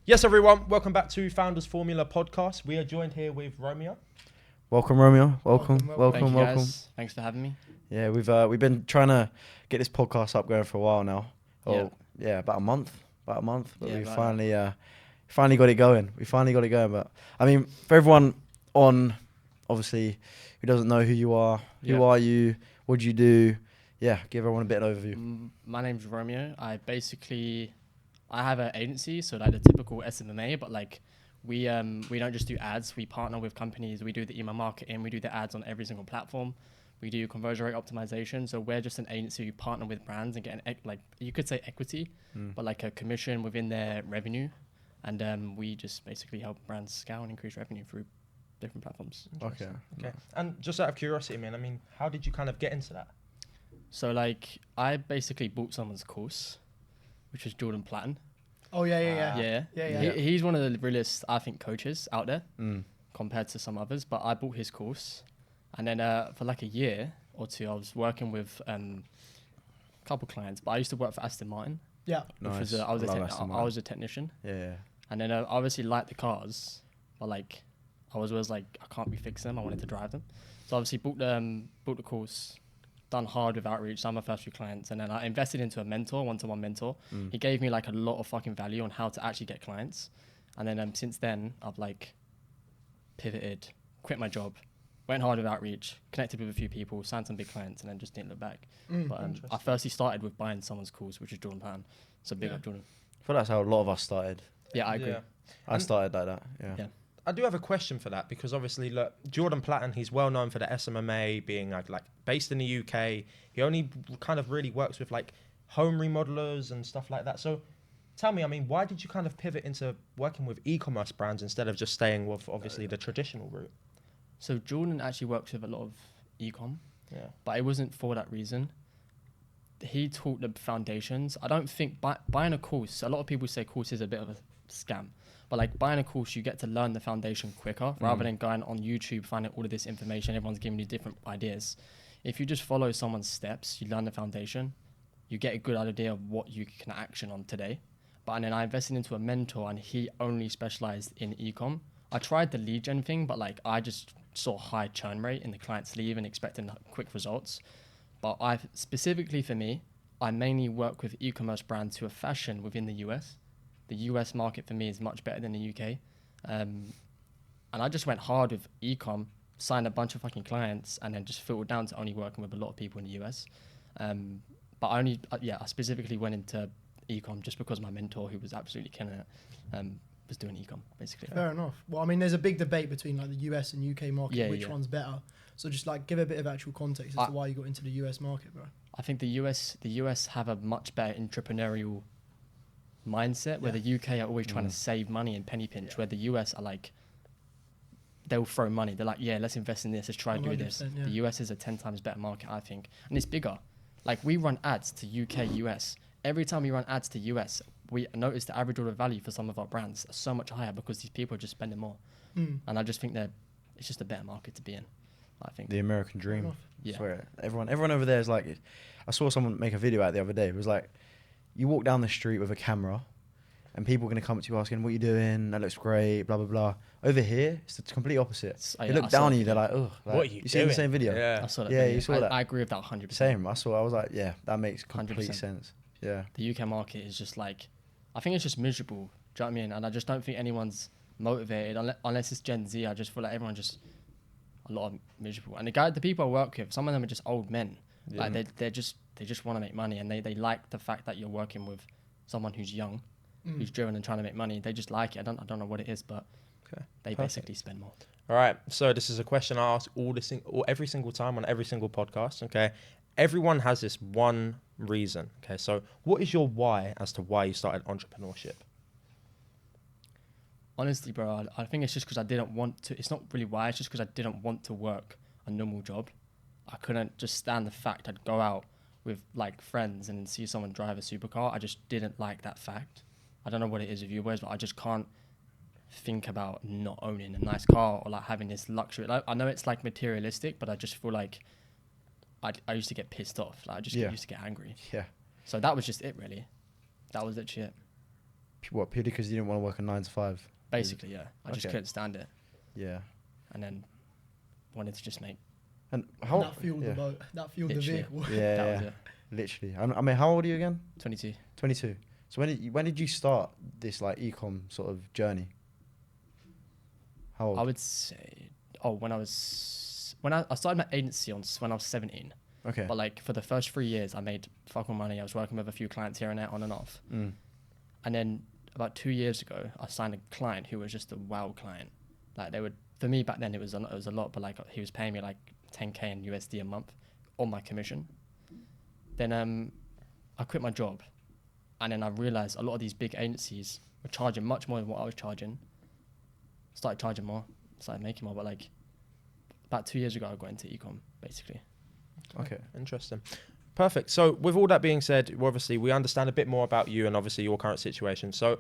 Yes, everyone. Welcome back to Founders Formula Podcast. We are joined here with Romeo. Welcome, Romeo. Welcome. Thank you, guys. Thanks for having me. Yeah, we've been trying to get this podcast up going for a while now. About a month. But we finally got it going. But I mean, for everyone on, obviously, who doesn't know who you are, who are you? What do you do? Yeah, give everyone a bit of an overview. My name's Romeo. I have an agency, so like the typical SMMA, but like we don't just do ads. We partner with companies. We do the email marketing. We do the ads on every single platform. We do conversion rate optimization. So we're just an agency who partner with brands and get like you could say equity, but like a commission within their revenue, and we just basically help brands scale and increase revenue through different platforms. Okay. And just out of curiosity, man, I mean, how did you kind of get into that? So like I basically bought someone's course, which was Jordan Platten. Oh yeah. He's one of the realest, I think, coaches out there compared to some others. But I bought his course, and then for like a year or two, I was working with a couple clients. But I used to work for Aston Martin. Yeah, which Nice. was I was a technician. Yeah. And then I obviously liked the cars, but like I was always like I can't be fixing them. I wanted to drive them, so obviously bought the course. Done hard with outreach, some of my first few clients, and then I invested into a mentor, one-to-one mentor. He gave me like a lot of fucking value on how to actually get clients, and then since then I've like pivoted, quit my job, went hard with outreach, connected with a few people, signed some big clients, and then just didn't look back. But I firstly started with buying someone's course, which is Jordan Platten, so big up Jordan. I feel that's how a lot of us started. Yeah, I agree. Yeah. I started like that. Yeah. I do have a question for that because obviously, look, Jordan Platten, he's well known for the SMMA being like based in the UK. He only kind of really works with like home remodelers and stuff like that. So tell me, I mean, why did you kind of pivot into working with e-commerce brands instead of just staying with obviously the traditional route? So Jordan actually works with a lot of Ecom, but it wasn't for that reason. He taught the foundations. I don't think buying a course, a lot of people say course is a bit of a scam. But like buying a course, you get to learn the foundation quicker rather than going on YouTube, finding all of this information. Everyone's giving you different ideas. If you just follow someone's steps, you learn the foundation, you get a good idea of what you can action on today. And then I invested into a mentor and he only specialized in ecom. I tried the lead gen thing, but like I just saw high churn rate in the clients leave and expecting quick results. But specifically for me, I mainly work with e-commerce brands who are fashion within the US. The US market for me is much better than the UK. And I just went hard with ecom, signed a bunch of fucking clients, and then just filtered down to only working with a lot of people in the US. But I specifically went into ecom just because my mentor, who was absolutely killing it, was doing ecom, basically. Fair enough. Well, I mean, there's a big debate between like the US and UK market, which one's better. So just like give a bit of actual context as to why you got into the US market, bro. I think the US have a much better entrepreneurial mindset, where the UK are always trying to save money and penny pinch, where the US are like, they'll throw money. They're like, yeah, let's invest in this, let's try and do this. Yeah. The US is a 10 times better market, I think. And it's bigger. Like we run ads to UK, US. Every time we run ads to US, we notice the average order value for some of our brands are so much higher because these people are just spending more. And I just think that it's just a better market to be in, I think. The American dream. Yeah. I swear. Everyone over there is like, I saw someone make a video out the other day. It was like, you walk down the street with a camera and people are going to come to you asking, what you doing? That looks great, blah, blah, blah. Over here, it's the complete opposite. They look down on you, they're like, ugh. Like, what are you see in the same video? Yeah, I saw that yeah, video. you saw that. I agree with that 100%. Same. I was like, yeah, that makes complete 100%. sense. Yeah. The UK market is just like, I think it's just miserable. Do you know what I mean? And I just don't think anyone's motivated unless it's Gen Z. I just feel like everyone's just a lot of miserable. And the people I work with, some of them are just old men. Yeah. Like they just want to make money, and they like the fact that you're working with someone who's young, who's driven and trying to make money. They just like it. I don't know what it is, but they basically spend more. All right. So this is a question I ask every single time on every single podcast. Okay. Everyone has this one reason. Okay. So what is your why as to why you started entrepreneurship? Honestly, bro, I think it's just because I didn't want to. It's not really why. It's just because I didn't want to work a normal job. I couldn't just stand the fact I'd go out with like friends and see someone drive a supercar. I just didn't like that fact. I don't know what it is with you boys, but I just can't think about not owning a nice car or like having this luxury. Like, I know it's like materialistic, but I just feel like I used to get pissed off. Like I just used to get angry. Yeah. So that was just it, really. That was literally it. What, purely because you didn't want to work a 9 to 5? Basically, yeah. I just Okay. couldn't stand it. Yeah. And then wanted to just make. And how? That fueled the boat. That fueled the Literally. vehicle. Yeah, That yeah. was it. Literally. I mean, how old are you again? 22. 22. So when did you start this like ecom sort of journey? How old? I would say, when I started my agency when I was 17. Okay. But like for the first 3 years, I made fuck all money. I was working with a few clients here and there, on and off. Mm. And then about 2 years ago, I signed a client who was just a wow client. Like for me back then, it was a lot, but like he was paying me like 10K in USD a month on my commission. Then I quit my job, and then I realized a lot of these big agencies were charging much more than what I was charging. Started charging more, started making more, but like about 2 years ago, I got into ecom basically. Okay. Interesting. Perfect. So with all that being said, obviously we understand a bit more about you and obviously your current situation. So,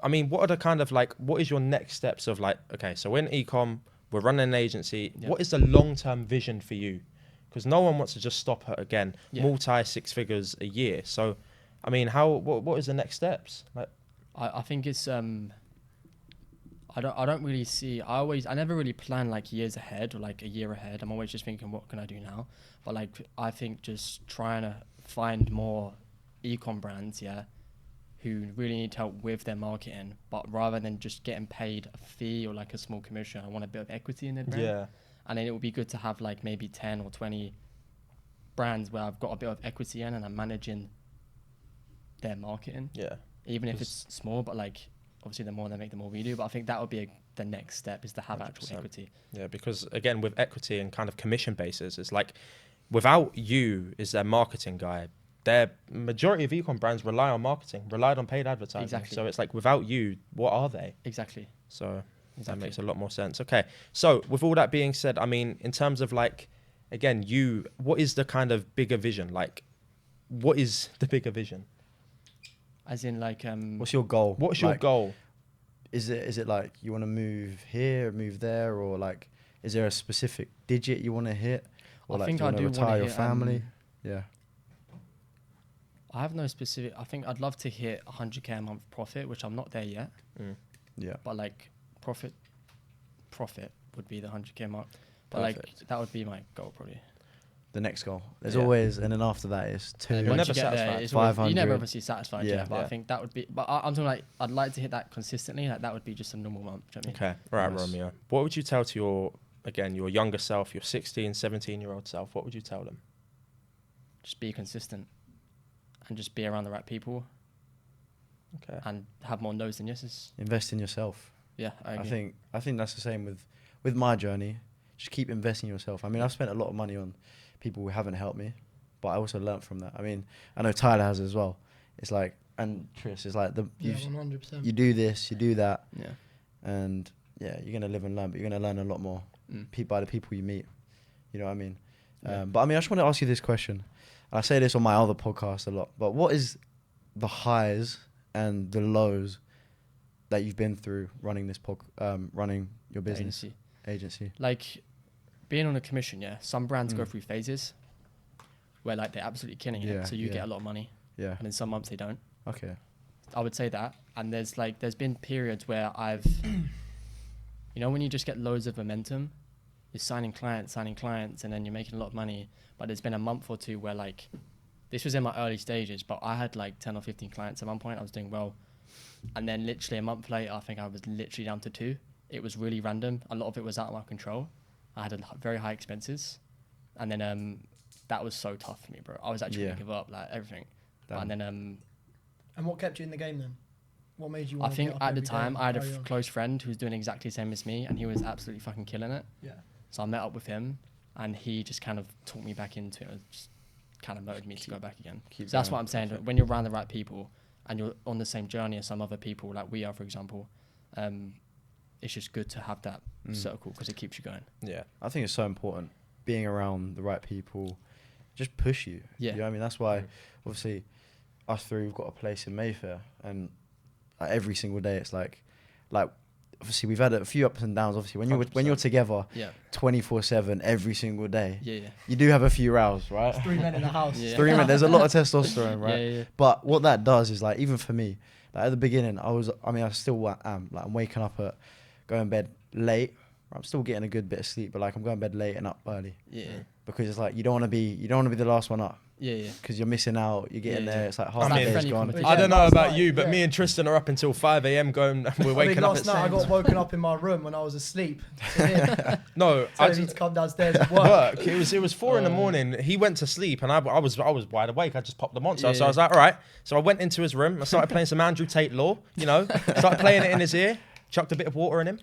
I mean, what are the kind of like, what is your next steps of like, okay, so we're in ecom, we're running an agency. Yep. What is the long-term vision for you? Because no one wants to just stop her again, Yeah. multi 6 figures a year. So, I mean, what is the next steps? Like, I think it's I don't really see. I never really plan like years ahead or like a year ahead. I'm always just thinking, what can I do now? But like I think just trying to find more ecom brands, who really need help with their marketing, but rather than just getting paid a fee or like a small commission, I want a bit of equity in their brand. yeah. And then it would be good to have like maybe 10 or 20 brands where I've got a bit of equity in and I'm managing their marketing. Yeah. Even if it's small, but like obviously the more they make, the more we do. But I think that would be the next step, is to have 100%. actual equity. Yeah, because again, with equity and kind of commission basis, it's like without you as their marketing guy, their majority of ecom brands relied on paid advertising. Exactly. So it's like without you, what are they? Exactly. So that Exactly. makes a lot more sense. Okay. So with all that being said, I mean, in terms of like, again, what is the kind of bigger vision? Like, what is the bigger vision? As in like What's your goal? What's your Like, goal? Is it like you want to move here, move there, or like is there a specific digit you want to hit? Or I like think do you I want do to wanna retire your hit, family? Yeah. I have no specific. I think I'd love to hit 100K a month profit, which I'm not there yet. Yeah. But like profit would be the 100K mark. But Perfect. like that would be my goal probably. The next goal. There's Yeah. always, and then after that is And 2. then You're once never you get there, satisfied. it's always, you never 500. obviously satisfied. Yeah. Yeah, but Yeah. I think that would be. But I'm talking like I'd like to hit that consistently. Like that would be just a normal month. Do you know what I mean? Okay. All right, Nice. Romeo. What would you tell to your younger self, your 16, 17-year-old self? What would you tell them? Just be consistent, and just be around the right people, Okay. and have more no's than yeses. Invest in yourself. Yeah, I agree. I think that's the same with my journey. Just keep investing in yourself. I mean, I've spent a lot of money on people who haven't helped me, but I also learnt from that. I mean, I know Tyler has as well. It's like, and Tris, it's like Yeah, 100%. you do this, you do that, Yeah. and yeah, you're gonna live and learn, but you're gonna learn a lot more by the people you meet. You know what I mean? Yeah. But I mean, I just want to ask you this question. I say this on my other podcast a lot, but what is the highs and the lows that you've been through running this running your business agency? Like being on a commission, some brands go through phases where like they're absolutely killing Yeah, it, so you yeah. get a lot of money, Yeah. and then some months they don't. Okay. I would say that. And there's been periods where I've when you just get loads of momentum, you're signing clients, and then you're making a lot of money. But there's been a month or two where like this was in my early stages, but I had like 10 or 15 clients at one point. I was doing well, and then literally a month later, I think I was literally down to 2. It was really random. A lot of it was out of my control. I had very high expenses, and then that was so tough for me, bro. I was actually gonna give up like everything. And then And what kept you in the game then? What made you I want to think get up at the every day time and I had a carry on? close friend who was doing exactly the same as me, and he was absolutely fucking killing it. Yeah. So I met up with him, and he just kind of talked me back into it, and just kind of motivated me to go back again. So that's what I'm saying. When you're around the right people and you're on the same journey as some other people, like we are, for example, it's just good to have that circle because it keeps you going. Yeah. I think it's so important being around the right people. Just push you. Yeah. You know what I mean? That's why, obviously, us three, we've got a place in Mayfair, and like, every single day it's like, obviously we've had a few ups and downs. Obviously, when you're together, 24/7 every single day, you do have a few rows, right? 3 men in the house. Yeah. 3 men. There's a lot of testosterone, right? Yeah. But what that does is like, even for me, Like at the beginning, I still am. Like I'm waking up going to bed late. I'm still getting a good bit of sleep, but like I'm going to bed late and up early. Yeah. Because it's like you don't want to be the last one up. Yeah. Because you're missing out. You're getting there. It's like half I the mean, day's gone. I don't know about you, but yeah. me and Tristan are up until 5 a.m. going. We're waking up. Last night I got woken up in my room when I was asleep. No, I need to come downstairs and work. It was 4 in the morning. He went to sleep, and I was wide awake. I just popped them on. So I was like, all right. So I went into his room. I started playing some Andrew Tate Law. Started playing it in his ear. Chucked a bit of water in him.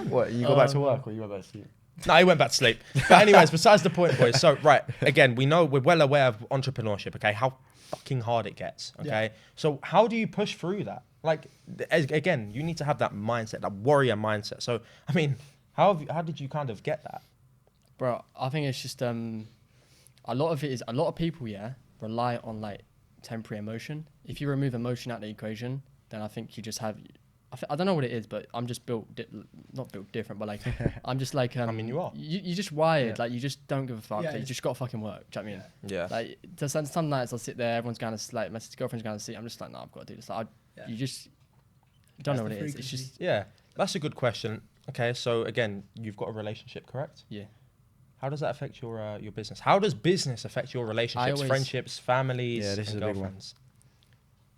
What? You go back to work or you go back to sleep? No, he went back to sleep. But anyways, besides the point, boys. So, right, again, we're well aware of entrepreneurship, okay? How fucking hard it gets, okay? Yeah. So how do you push through that? Like, again, you need to have that mindset, that warrior mindset. So, I mean, how did you kind of get that? Bro, I think it's just, a lot of people, rely on, like, temporary emotion. If you remove emotion out of the equation, then I think you just have... I don't know what it is, but I'm just not built different, but like I'm just like I mean, you are. You're just wired, like you just don't give a fuck. Like, you just got to fucking work. Do you know what I mean? Yeah. Like some nights I'll sit there, everyone's going to like my girlfriend's going to sleep. I'm just like, no, I've got to do this. Like, you just don't know what it is. It's just That's a good question. Okay, so again, you've got a relationship, correct? Yeah. How does that affect your business? How does business affect your relationships, friendships, families, this and is a big one. girlfriends?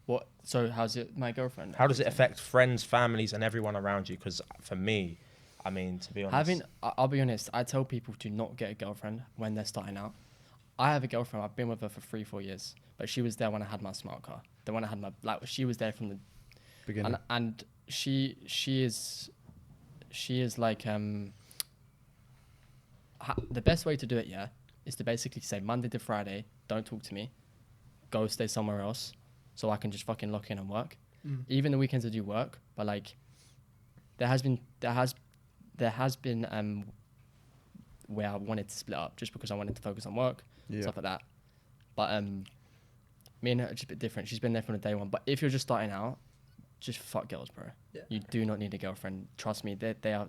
What? So how's it my girlfriend? How does it affect friends, families, and everyone around you? Because for me, I mean, to be honest, I'll be honest. I tell people to not get a girlfriend when they're starting out. I have a girlfriend. I've been with her for 3-4 years, but she was there when I had my smart car. The one I had she was there from the beginning. And she is like the best way to do it, is to basically say Monday to Friday, don't talk to me, go stay somewhere else. So I can just fucking lock in and work. Even the weekends I do work, but like there has been where I wanted to split up just because I wanted to focus on work, stuff like that. But me and her are just a bit different. She's been there from the day one. But if you're just starting out, just fuck girls, bro. Yeah. You do not need a girlfriend. Trust me, they are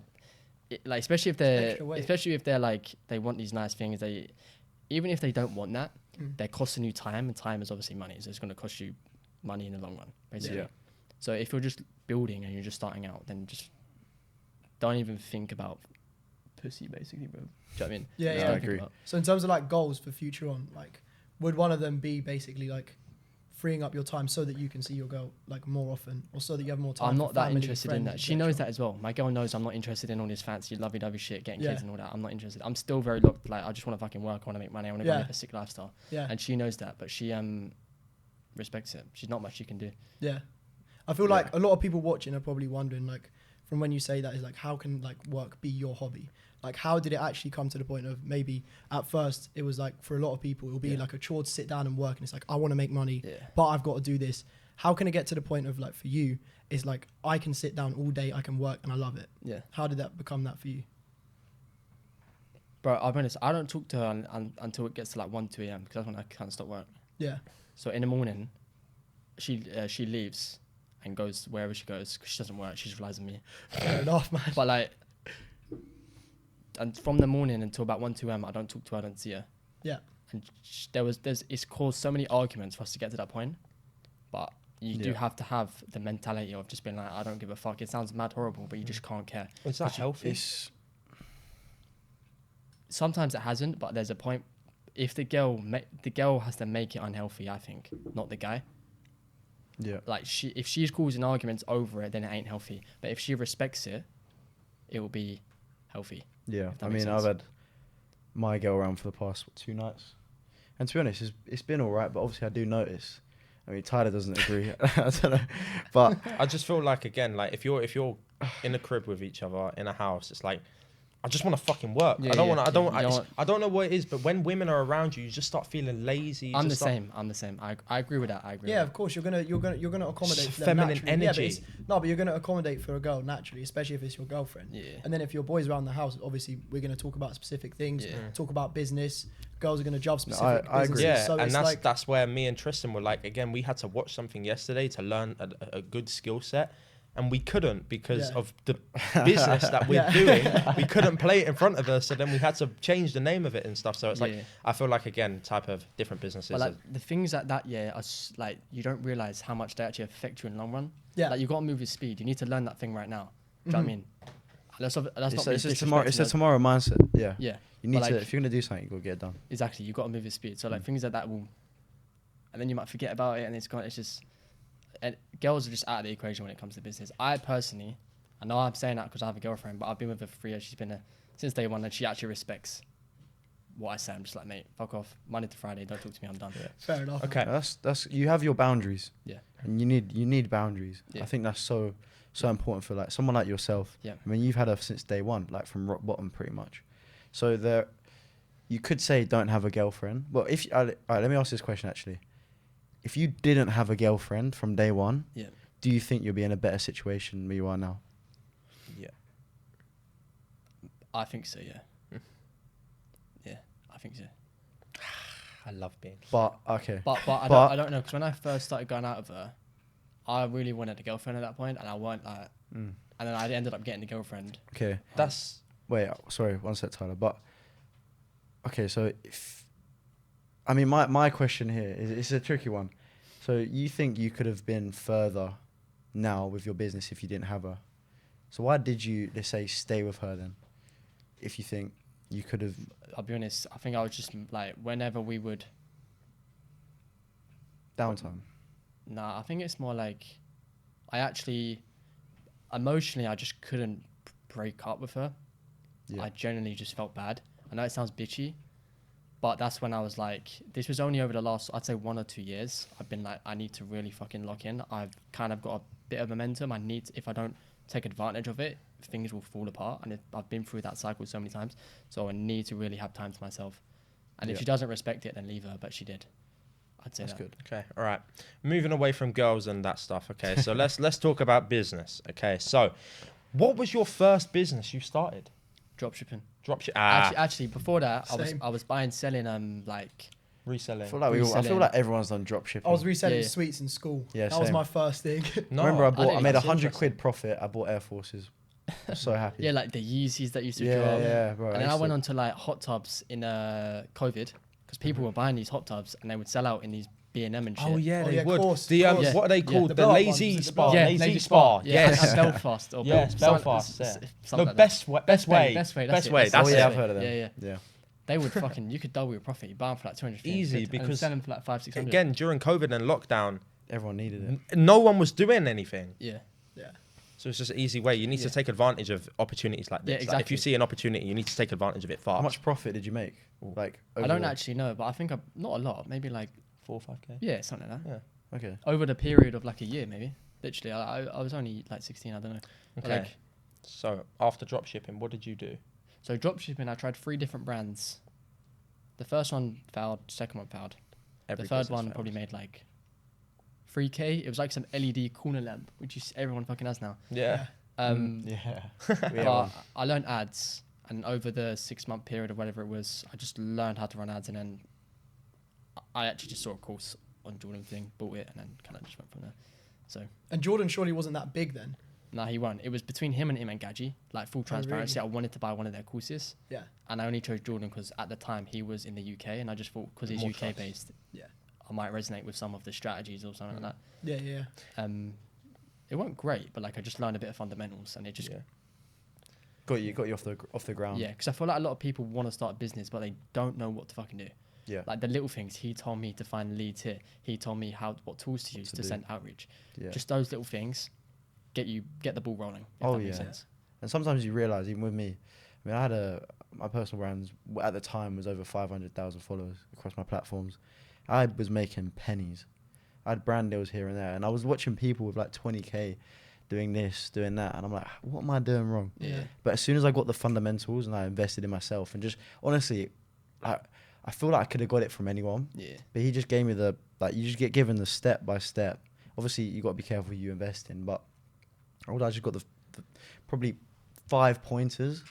like especially if they're like they want these nice things. Even if they don't want that, they're costing you time, and time is obviously money, so it's going to cost you money in the long run, basically. Yeah. So if you're just building and you're just starting out, then just don't even think about pussy, basically, bro. Do you know what I mean? Yeah, I agree. So in terms of like goals for future on, like, would one of them be basically like freeing up your time so that you can see your girl like more often, or so that you have more time? I'm not that interested in that. She knows that as well. My girl knows I'm not interested in all this fancy lovey-dovey shit, getting kids and all that. I'm not interested. I'm still very locked. Like, I just want to fucking work. I want to make money. I want to go live a sick lifestyle. Yeah. And she knows that, but she respects it. She's not much she can do. Yeah. I feel like a lot of people watching are probably wondering, like, from when you say that, is like, how can like work be your hobby? Like, how did it actually come to the point of maybe at first it was like, for a lot of people, it'll be like a chore to sit down and work, and it's like, I want to make money, but I've got to do this. How can it get to the point of like, for you, is like, I can sit down all day, I can work, and I love it. Yeah. How did that become that for you? Bro, I'll be honest, I don't talk to her until it gets to like 1, 2 a.m. because that's when I can't stop work. Yeah. So in the morning, she leaves and goes wherever she goes because she doesn't work. She just relies on me. Fair enough, man. But like, and from the morning until about 1, 2 a.m., I don't talk to her, I don't see her. Yeah. And it's caused so many arguments for us to get to that point. But you do have to have the mentality of just being like, I don't give a fuck. It sounds mad horrible, but you just can't care. Is that healthy? Sometimes it hasn't, but there's a point. If the girl has to make it unhealthy, I think, not the guy. Yeah. Like if she's causing arguments over it, then it ain't healthy. But if she respects it, it will be healthy. Yeah. I mean, I've had my girl around for the past 2 nights, and to be honest, it's been all right. But obviously, I do notice. I mean, Tyler doesn't agree. I don't know, but I just feel like, again, like if you're in a crib with each other in a house, it's like, I just want to fucking work. Yeah, I don't know what it is, but when women are around you, you just start feeling lazy. I'm the same. I agree with that. Yeah, of course, you're gonna accommodate for them feminine energy. Yeah, but you're gonna accommodate for a girl naturally, especially if it's your girlfriend. Yeah. And then if your boys around the house, obviously we're gonna talk about specific things. Yeah. Talk about business. Girls are gonna job specific. I agree. Yeah, so and that's where me and Tristan were like, again, we had to watch something yesterday to learn a good skill set. and we couldn't because Yeah. of the business that we're Yeah. doing. We couldn't play it in front of us, so then we had to change the name of it and stuff. So it's like, Yeah. I feel like, again, type of different businesses. But like the things like that, yeah, are like you don't realize how much they actually affect you in the long run. Yeah. Like you got to move with speed. You need to learn that thing right now. Do you know what I mean? That's not It's being a tomorrow. It's a disrespectful, tomorrow mindset. Yeah. Yeah, You need but to. like- If you're gonna do something, you gotta get it done. exactly. You got to move with speed. So like things like that will, and then you might forget about it, and it's just, and girls are just out of the equation when it comes to business. I personally, I know I'm saying that because I have a girlfriend, but I've been with her for 3 years. She's been there since day one, and she actually respects what I say. I'm just like, mate, fuck off. Monday to Friday, don't talk to me. I'm done. Fair enough. Okay. That's you have your boundaries. Yeah. And you need boundaries. Yeah. I think that's so important for like someone like yourself. Yeah. I mean, you've had her since day one, like from rock bottom, pretty much. So there, you could say don't have a girlfriend. Well, if all right, let me ask this question actually. If you didn't have a girlfriend from day one, Yeah. do you think you'll be in a better situation than you are now? Yeah. I think so. Yeah. Yeah, I think so. I love being. But okay. But But- I don't know, because when I first started going out with her, I really wanted a girlfriend at that point, and I weren't like, Mm. and then I ended up getting a girlfriend. Okay. That's Wait, sorry, one sec, Tyler. But okay, so if I mean my question here is it's a tricky one. So you think you could have been further now with your business if you didn't have her? So why did you, let's say, stay with her then? If you think you could have, I'll be honest, I think I was just like, whenever we would, downtime. nah, I think it's more like, I actually, emotionally, I just couldn't break up with her. Yeah. I genuinely just felt bad. I know it sounds bitchy, but that's when I was like, this was only over the last, I'd say 1 or 2 years. I've been like, I need to really fucking lock in. I've kind of got a bit of momentum. If I don't take advantage of it, things will fall apart. And I've been through that cycle so many times. So I need to really have time to myself. And if Yeah. she doesn't respect it, then leave her. But she did. I'd say That's that. good. okay. All right. Moving away from girls and that stuff. Okay. So let's talk about business. Okay. So, what was your first business you started? Dropshipping. Dropship. Actually, before that, Same. I was buying, selling, like, Reselling. I feel like I feel Reselling. like everyone's done drop shipping. I was reselling Yeah. sweets in school. Yeah, that was same. my first thing. No, Remember, I didn't made that's 100 interesting. quid profit. I bought Air Forces. I'm so happy. yeah, like the Yeezys that used to yeah, drop. yeah, bro. And then I went on to like hot tubs in COVID because people were buying these hot tubs and they would sell out in these B&M and shit. Oh yeah, Oh, they yeah, would. course, The course. Yeah. what are they Yeah. called? The The blow-up lazy ones, was it the spa. blow-up? Lazy spa. Yeah, Yes. and Belfast. Or Yes, something- Belfast. Yeah. something No, like that. best way. Best way. That's Best way. it. That's oh yeah, it. I've heard of them. Yeah. Yeah. They would fucking, you could double your profit. You buy them for like 200. Easy, and because sell them for like 500-600. Again, during COVID and lockdown, Everyone needed it. no one was doing anything. Yeah. Yeah. So it's just an easy way. You need to Yeah. take advantage of opportunities like this. Yeah, Like, if exactly. you see an opportunity, you need to take advantage of it fast. How much profit did you make? Like I don't overall? actually know, but I think not a lot. Maybe like 4 or 5K. yeah, something like that. Yeah. Okay. Over the period of like a year, maybe. Literally, I was only like 16. I don't know. But, Okay. like, So after drop shipping, what did you do? so dropshipping, I tried 3 different brands. The first one failed. Second one failed. Every The third business one fails. probably made like 3K. It was like some LED corner lamp, which everyone fucking has now. Yeah. Yeah. We have But one. I learned ads, and over the 6-month period or whatever it was, I just learned how to run ads, and then I actually just saw a course on Jordan thing, bought it, and then kind of just went from there. So And Jordan surely wasn't that big then. nah, he won. It was between him and Gadji. Like full transparency, really? I wanted to buy one of their courses, Yeah. and I only chose Jordan because at the time he was in the UK, and I just thought because he's More UK trust. based, Yeah. I might resonate with some of the strategies or something like Yeah. Yeah. that. It wasn't great, but like I just learned a bit of fundamentals, and it just Yeah. Got you off the ground. yeah, because I feel like a lot of people want to start a business, but they don't know what to fucking do. Yeah. Like the little things. He told me to find leads here. He told me what tools to use to to do. send outreach. Yeah. Just those little things get the ball rolling. If Oh, that makes yeah. sense. And sometimes you realize, even with me, I mean, I had my personal brands at the time was over 500,000 followers across my platforms. I was making pennies. I had brand deals here and there, and I was watching people with like 20K doing this, doing that, and I'm like, what am I doing wrong? Yeah. But as soon as I got the fundamentals and I invested in myself, and just honestly, I feel like I could have got it from anyone. Yeah. But he just gave me you just get given the step by step. Obviously, you got to be careful who you invest in, but I just got the probably 5 pointers,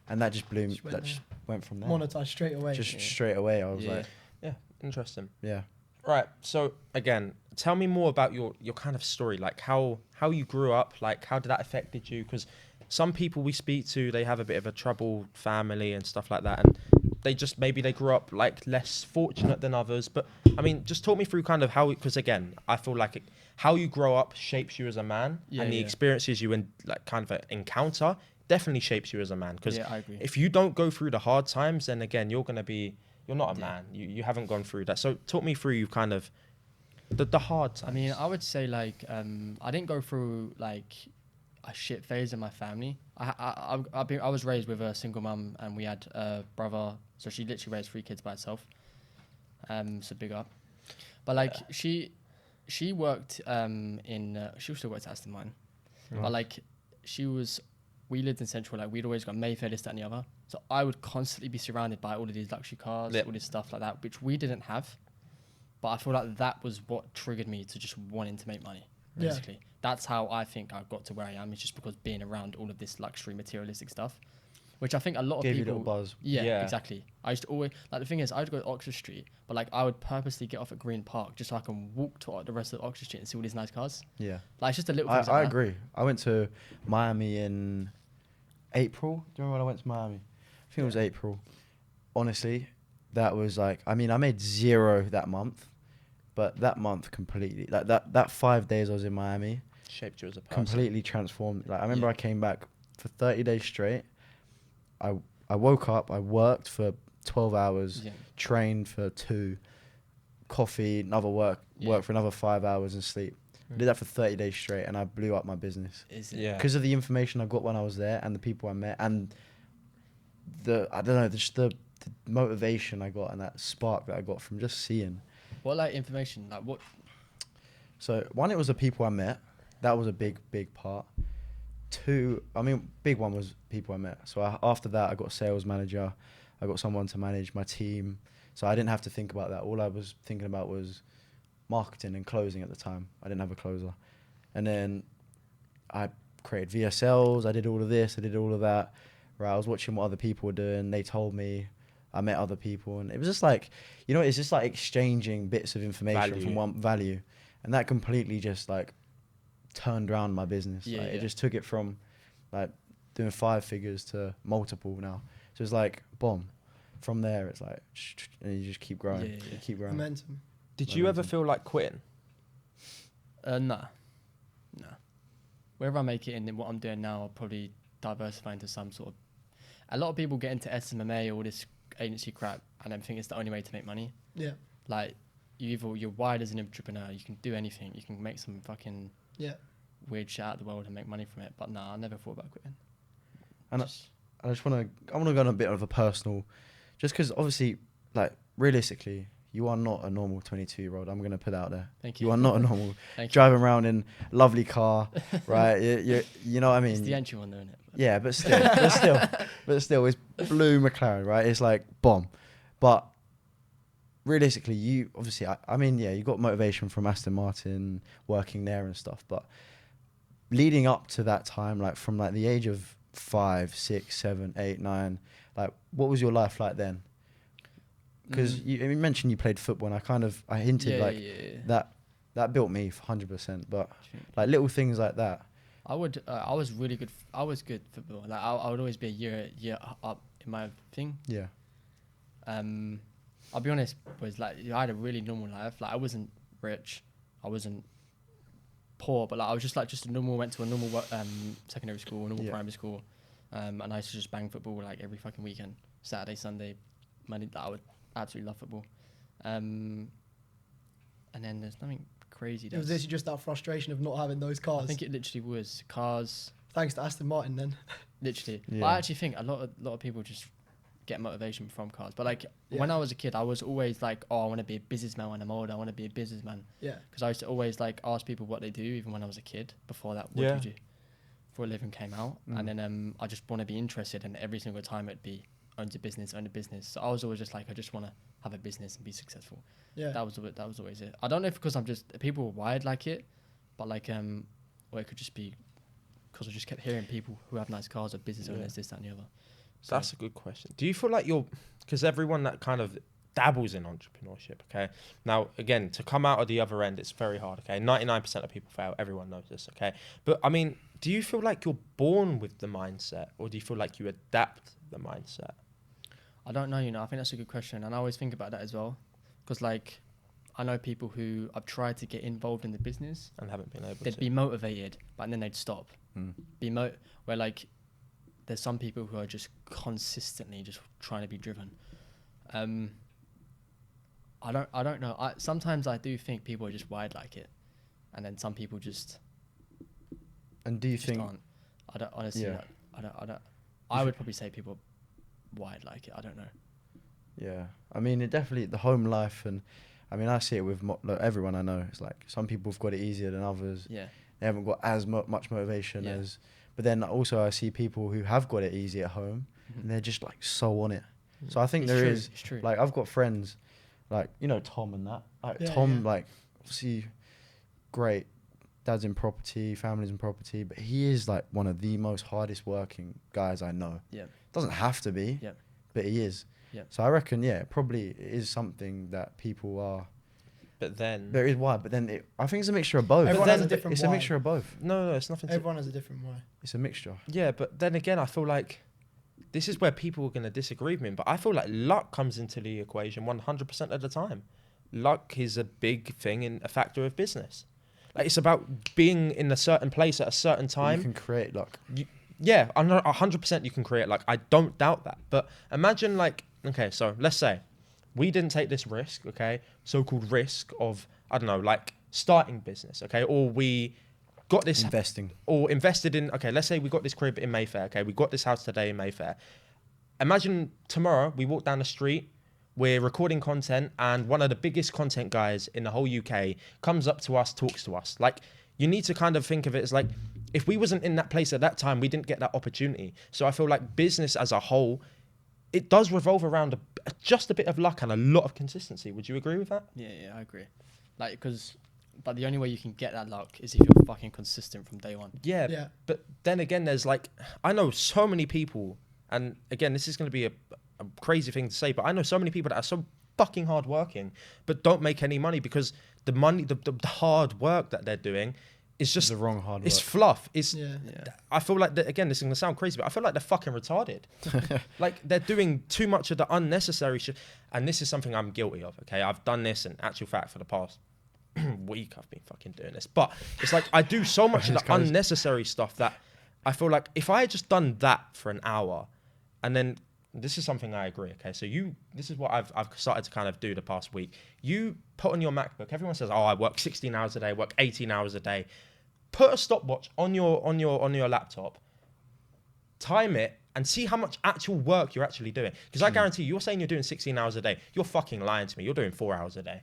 and that just blew me. Just went That there. just went from there. Monetized straight away. Just Yeah. straight away, I was Yeah. like, Yeah. Interesting. yeah, Right. So again, tell me more about your kind of story, like how you grew up, like how did that affected you? Because some people we speak to, they have a bit of a troubled family and stuff like that, and they just maybe they grew up like less fortunate than others. But I mean, just talk me through kind of how, because again, I feel like how you grow up shapes you as a man, and the experiences you like kind of encounter definitely shapes you as a man. Because if you don't go through the hard times, then again, you're not a man. You haven't gone through that. So talk me through you kind of the hard times. I mean, I would say like I didn't go through like a shit phase in my family. I was raised with a single mum, and we had a brother, so she literally raised 3 kids by herself. So big up. But like she worked she still worked at Aston Martin. But like we lived in Central, like we'd always got Mayfair, this, that and the other. So I would constantly be surrounded by all of these luxury cars, all this stuff like that, which we didn't have. But I feel like that was what triggered me to just wanting to make money, basically. That's how I think I got to where I am. It's just because being around all of this luxury materialistic stuff, which I think a lot of Gave people... you a little buzz. Yeah, exactly. I used to always... Like, the thing is, I would go to Oxford Street, but, like, I would purposely get off at Green Park just so I can walk to the rest of Oxford Street and see all these nice cars. Yeah. Like, it's just a little... I agree. I went to Miami in April. Do you remember when I went to Miami? I think it was April. Honestly, that was, like... I mean, I made 0 that month, but that month completely... Like, that 5 days I was in Miami... Shaped you as a person. Completely transformed. Like, I remember I came back for 30 days straight. I woke up, I worked for 12 hours, trained for 2, coffee, another work for another 5 hours and sleep. I did that for 30 days straight, and I blew up my business. Because of the information I got when I was there, and the people I met, and the motivation I got, and that spark that I got from just seeing. What, like, information? Like, what? So, 1, it was the people I met. That was a big part. 2, I mean, big one was people I met. So after that, I got a sales manager. I got someone to manage my team. So I didn't have to think about that. All I was thinking about was marketing and closing at the time. I didn't have a closer. And then I created VSLs. I did all of this. I did all of that. Right, I was watching what other people were doing. They told me. I met other people. And it was just like, it's just like exchanging bits of information from one value. And that completely just like turned around my business. It just took it from like doing 5 figures to multiple now. So it's like boom. From there it's like and you just keep growing. You keep growing. Momentum. Did you ever feel like quitting? Nah. Wherever I make it in what I'm doing now, I'll probably diversify into some sort of... A lot of people get into SMMA, all this agency crap, and then think it's the only way to make money. Yeah. Like you're wired as an entrepreneur, you can do anything, you can make some fucking weird shit out of the world and make money from it. But nah, I never thought about quitting. And I want to go on a bit of a personal, just because obviously, like, realistically, you are not a normal 22-year-old. I'm going to put it out there. Thank you. You are not a normal driving around in a lovely car, right? You know what I mean? It's the entry one, though, isn't it? Yeah, but still, it's blue McLaren, right? It's like bomb. But realistically, you obviously, I mean, you got motivation from Aston Martin, working there and stuff. But leading up to that time, like from like the age of 5, 6, 7, 8, 9, like what was your life like then? Because you mentioned you played football, and I hinted that built me 100%. But like little things like that. I was really good. I was good football. Like I would always be a year up in my thing. Yeah. I'll be honest, was like I had a really normal life. Like I wasn't rich, I wasn't poor, but like I was just a normal. Went to a normal secondary school, normal primary school, and I used to just bang football like every fucking weekend, Saturday, Sunday, Monday. I would absolutely love football. And then there's nothing crazy. Was this just that frustration of not having those cars? I think it literally was cars. Thanks to Aston Martin, then. Literally, but I actually think a lot of people just get motivation from cars. But like when I was a kid, I was always like, oh, I want to be a businessman when I'm older. I want to be a businessman. Yeah. Because I used to always like ask people what they do, even when I was a kid. Before that, what do you do? Before a living came out, and then I just want to be interested, and every single time it'd be own a business. So I was always just like, I just want to have a business and be successful. Yeah. That was always it. I don't know if because I'm just people were wired like it, but like or it could just be because I just kept hearing people who have nice cars or business owners, this, that, and the other. So that's a good question. Do you feel like because everyone that kind of dabbles in entrepreneurship, okay? Now, again, to come out of the other end, it's very hard, okay? 99% of people fail. Everyone knows this, okay? But, I mean, do you feel like you're born with the mindset, or do you feel like you adapt the mindset? I don't know, I think that's a good question. And I always think about that as well. Because, like, I know people who have tried to get involved in the business. And haven't been able to. They'd be motivated, but then they'd stop. Where, like, there's some people who are just consistently just trying to be driven. I don't know. Sometimes I do think people are just wired like it, and then some people just. And do you think? Aren't. I don't honestly. Yeah. I don't. I would probably say people are wired like it. I don't know. Yeah, I mean, it definitely the home life, and I mean, I see it with like, everyone I know. It's like some people have got it easier than others. Yeah. They haven't got as much motivation as. But then also I see people who have got it easy at home, and they're just like so on it. So I think it's true. Like I've got friends, like Tom and that. Like Tom, like obviously, great. Dad's in property, family's in property, but he is like one of the most hardest working guys I know. Yeah. Doesn't have to be. Yeah. But he is. Yeah. So I reckon, probably it is something that people are. But then there is why. But then I think it's a mixture of both. Everyone has a different It's why. a mixture of both. No, it's nothing. Everyone has a different why. It's a mixture. Yeah, but then again, I feel like this is where people are going to disagree with me. But I feel like luck comes into the equation 100% of the time. Luck is a big thing in a factor of business. Like it's about being in a certain place at a certain time. You can create luck. Yeah, 100% you can create luck. I don't doubt that. But imagine like, okay, so let's say we didn't take this risk, okay, so-called risk of, I don't know, like starting business, okay, or we got this investing or invested in, okay, let's say we got this crib in Mayfair, okay, we got this house today in Mayfair. Imagine tomorrow we walk down the street, we're recording content, and one of the biggest content guys in the whole UK comes up to us, talks to us. Like, you need to kind of think of it as like, if we wasn't in that place at that time, we didn't get that opportunity. So I feel like business as a whole, it does revolve around just a bit of luck and a lot of consistency. Would you agree with that? Yeah, I agree. Like, but the only way you can get that luck is if you're fucking consistent from day one. Yeah. But then again, there's like, I know so many people, and again, this is going to be a crazy thing to say, but I know so many people that are so fucking hard working, but don't make any money because the money, the hard work that they're doing is just the wrong hard work. It's fluff. Yeah. I feel like again, this is gonna sound crazy, but I feel like they're fucking retarded. Like they're doing too much of the unnecessary shit, and this is something I'm guilty of. Okay, I've done this in actual fact for the past week. I've been fucking doing this, but it's like I do so much of the unnecessary stuff that I feel like if I had just done that for an hour, and then this is something I agree. Okay, so this is what I've started to kind of do the past week. You put on your MacBook. Everyone says, "Oh, I work 16 hours a day, work 18 hours a day." Put a stopwatch on your laptop. Time it and see how much actual work you're actually doing. Because I guarantee you're saying you're doing 16 hours a day. You're fucking lying to me. You're doing 4 hours a day.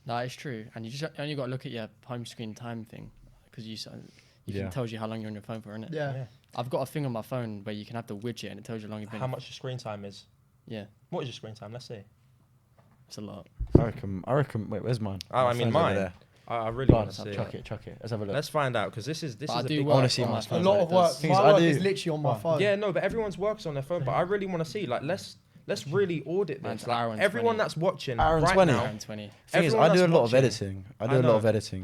No, it's true. And you just only got to look at your home screen time thing because it tells you how long you're on your phone for, innit? Yeah. I've got a thing on my phone where you can have the widget and it tells you how long you've been. How much your screen time is? Yeah. What is your screen time? Let's see. It's a lot. I reckon. Wait, where's mine? Oh, I mean mine. I really want to see. Chuck it. Let's have a look. Let's find out because this is a big. I want to see my A phone. lot of work. My work is literally on my phone. Yeah, no, but everyone's works on their phone. But I really want to see. Like, let's really audit this. Like, everyone that's watching right now. Hour and 20. Thing is, I do a lot of editing.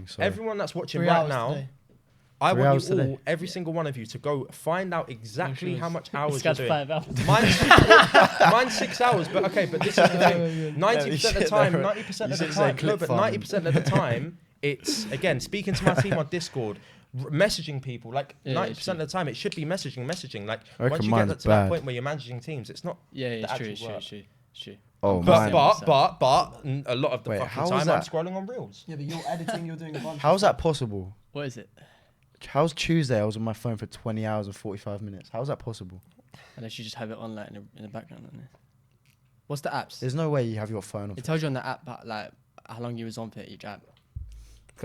So everyone that's watching right now. Today. I want you all, every single one of you, to go find out exactly how much hours you're doing. 5 hours. Mine's 6 hours, but okay, but this is the thing. 90% of the time, 90% of the time, no, but 90% of the time, it's, again, speaking to my team on Discord, messaging people, like 90% of the time, it should be messaging. Like, once you get to that point where you're managing teams, it's not it's true. Oh, but a lot of the fucking time I'm scrolling on Reels. Yeah, but you're editing, you're doing a bunch. How's that possible? What is it? How's Tuesday? I was on my phone for 20 hours and 45 minutes. How's that possible? Unless you just have it on like in the background. What's the apps? There's no way you have your phone on. It tells you on the app like how long you was on for each app.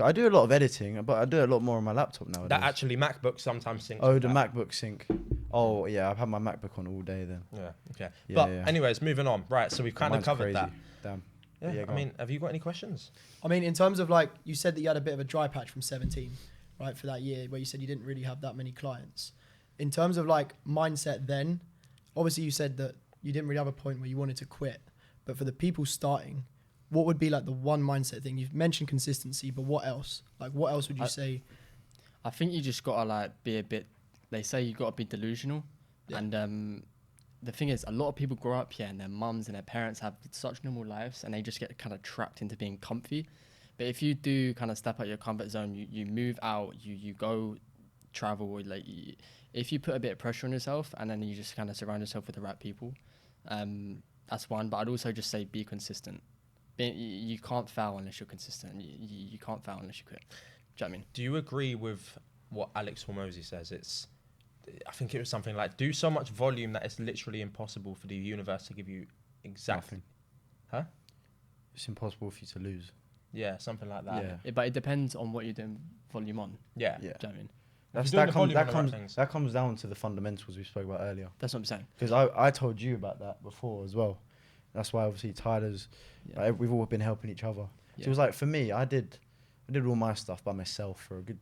I do a lot of editing, but I do a lot more on my laptop nowadays. That actually MacBook sometimes syncs. Oh, the MacBook sync. Oh, yeah, I've had my MacBook on all day then. Yeah, okay. Yeah, but yeah. anyways, moving on. Right, so we've kind of covered that. Damn. Yeah, I mean, have you got any questions? I mean, in terms of like, you said that you had a bit of a dry patch from 17, right, for that year, where you said you didn't really have that many clients. In terms of like mindset then, obviously you said that you didn't really have a point where you wanted to quit. But for the people starting, what would be like the one mindset thing? You've mentioned consistency, but what else? Like, what else would you say? I think you just gotta like be a bit. They say you gotta be delusional, Yeah. and the thing is, a lot of people grow up here, and their mums and their parents have such normal lives, and they just get kind of trapped into being comfy. But if you do kind of step out your comfort zone, you move out, you go travel, like if you put a bit of pressure on yourself, and then you just kind of surround yourself with the right people, that's one. But I'd also just say be consistent. You can't fail unless you're consistent. You can't fail unless you quit. Do you know what I mean? Do you agree with what Alex Hormozy says? I think it was something like, do so much volume that it's literally impossible for the universe to give you exactly. Huh? It's impossible for you to lose. Yeah, something like that. Yeah. But it depends on what you're doing volume on. Yeah. Do you know what I mean? That comes down to the fundamentals we spoke about earlier. That's what I'm saying. Because I told you about that before as well. That's why obviously Tyler's, like, we've all been helping each other. So it was like, for me, I did all my stuff by myself for a good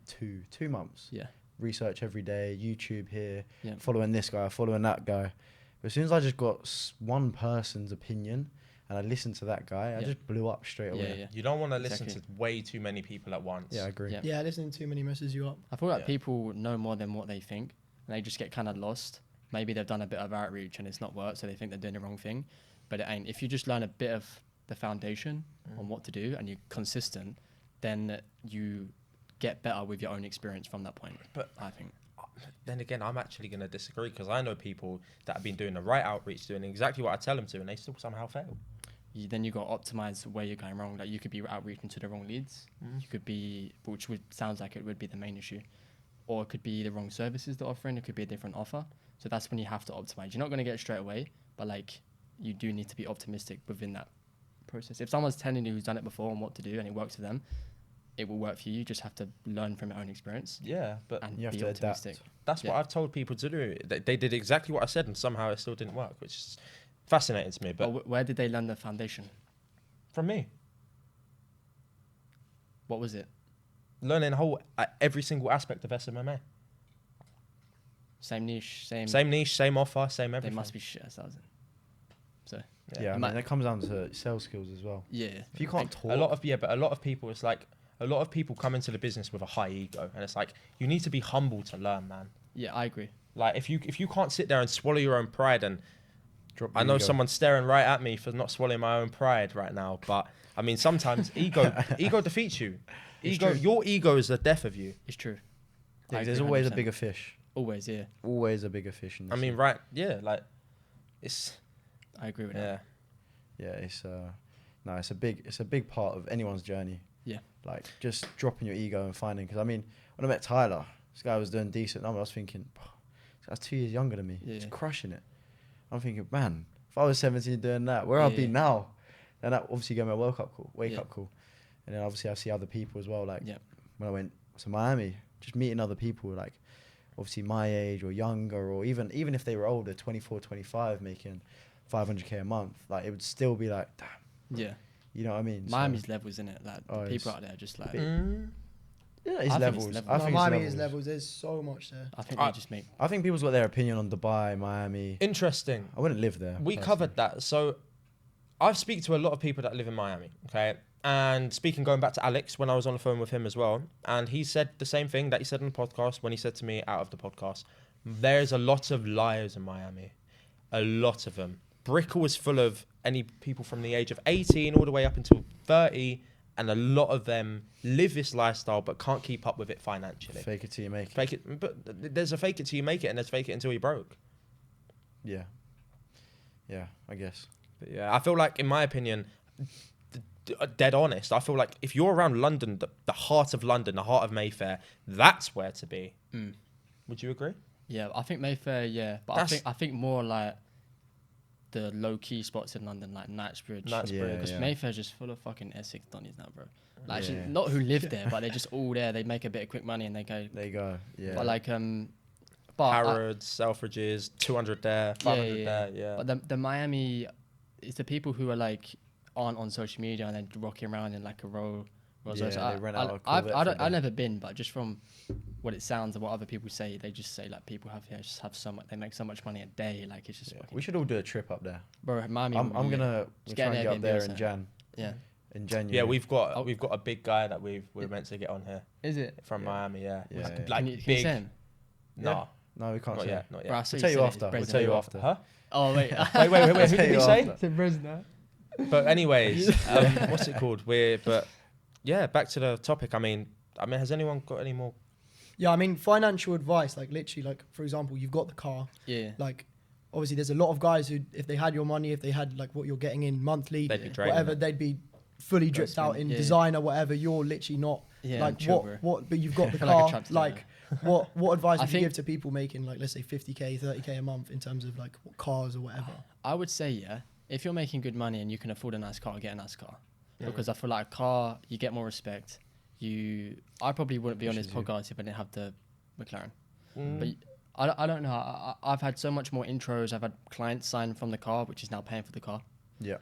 two months. Yeah. Research every day, YouTube here, Yeah. following this guy, following that guy. But as soon as I just got one person's opinion and I listened to that guy, I just blew up straight away. Yeah. You don't want to listen to way too many people at once. Yeah, I agree. Yeah, listening to too many messes you up. I feel like people know more than what they think, and they just get kind of lost. Maybe they've done a bit of outreach and it's not worked, so they think they're doing the wrong thing. But it ain't. If you just learn a bit of the foundation on what to do and you're consistent, then you get better with your own experience from that point. But I think. Then again, I'm actually going to disagree, because I know people that have been doing the right outreach, doing exactly what I tell them to, and they still somehow fail. Then you got to optimize where you're going wrong. Like, you could be outreaching to the wrong leads. You could be, which sounds like it would be the main issue, or it could be the wrong services they're offering. It could be a different offer. So that's when you have to optimize. You're not going to get it straight away, but like, you do need to be optimistic within that process. If someone's telling you who's done it before and what to do, and it works for them, it will work for you. You just have to learn from your own experience. Yeah, but And you have be to optimistic. adapt. that's what I've told people to do. They did exactly what I said, and somehow it still didn't work, which is fascinating to me. But But where did they learn the foundation? from me, What was it? learning every single aspect of SMMA. Same niche, same Niche, same offer, same They everything. must be shit as thousand. So Yeah, I mean, it comes down to sales skills as well. yeah. If you can't talk, But a lot of people, it's like, a lot of people come into the business with a high ego, and it's like, you need to be humble to learn, man. Yeah, I agree. Like, if you can't sit there and swallow your own pride, and drop I your know ego. someone's staring right at me for not swallowing my own pride right now, but I mean, sometimes ego defeats you. Your ego is the death of you. It's true. Yeah, I there's agree always a 100%. bigger fish. Always, yeah. Always a bigger fish in the I mean, sea. right? Yeah, like, it's I agree with yeah. that. Yeah, it's a big part of anyone's journey. Yeah. Like, just dropping your ego and finding. Because I mean, when I met Tyler, this guy was doing decent numbers. I was thinking, this guy's 2 years younger than me. Yeah. He's crushing it. I'm thinking, man, if I was 17 doing that, where I'd be now? And that obviously gave me a wake up call. And then obviously I see other people as well. Like when I went to Miami, just meeting other people like obviously my age or younger, or even if they were older, 24, 25, making 500k a month, like it would still be like, damn. Yeah. You know what I mean? Miami's levels, in it. Like the people out there just like. Yeah, I it's think levels. it's levels. I think Miami it's is levels. There's so much there. I think they just make. I think people's got their opinion on Dubai, Miami. Interesting. I wouldn't live there. We personally. covered that. So I've speak to a lot of people that live in Miami, okay? And going back to Alex, when I was on the phone with him as well, and he said the same thing that he said on the podcast when he said to me out of the podcast, there's a lot of liars in Miami. A lot of them. Brickell is full of any people from the age of 18 all the way up until 30, and a lot of them live this lifestyle but can't keep up with it financially. Fake it till you make it. Fake it, but there's a fake it till you make it, and there's fake it until you're broke. Yeah. Yeah, I guess. But yeah, I feel like, in my opinion, dead honest, I feel like if you're around London, the heart of London, the heart of Mayfair, that's where to be. Would you agree? Yeah, I think Mayfair. Yeah, but I think more like the low key spots in London, like Knightsbridge. Because Mayfair's just full of fucking Essex Donnies now, bro. Like actually, not who live there, but they're just all there. They make a bit of quick money and they go. There you go. Yeah. But like Harrods, Selfridges, 200 there, 500 there. Yeah. But the Miami, it's the people who are like aren't on social media and then rocking around in like a Rolls Royce. They rent out a I've Corvette for a I've day. never been, but just from what it sounds and what other people say. They just say like people just have so much. They make so much money a day. Like it's just. We should all do a trip up there. Bro, Miami. I'm gonna try and get up there in Jan. Yeah. In January. Yeah, we've got a big guy that we're meant to get on here. Is it from Miami? Yeah. Like can you big. Say him? No. No, we can't not say yet. Not yet. Bro, we'll tell you after. We'll tell you after. Huh? Oh wait. wait. Who did he say? But anyways, what's it called? But back to the topic. I mean, has anyone got any more? Yeah, I mean, financial advice, like literally, like for example, you've got the car. Yeah. Like, obviously, there's a lot of guys who, if they had your money, if they had like what you're getting in monthly, they'd be fully dripped out in designer, whatever. You're literally not. Yeah, like chill, what? But you've got the like car. Like, what advice would you give to people making like, let's say 50k, 30k a month in terms of like cars or whatever? I would say if you're making good money and you can afford a nice car, get a nice car. Because I feel like a car, you get more respect. I probably wouldn't be on this podcast if I didn't have the McLaren. But I don't know. I've had so much more intros. I've had clients sign from the car, which is now paying for the car. Yeah.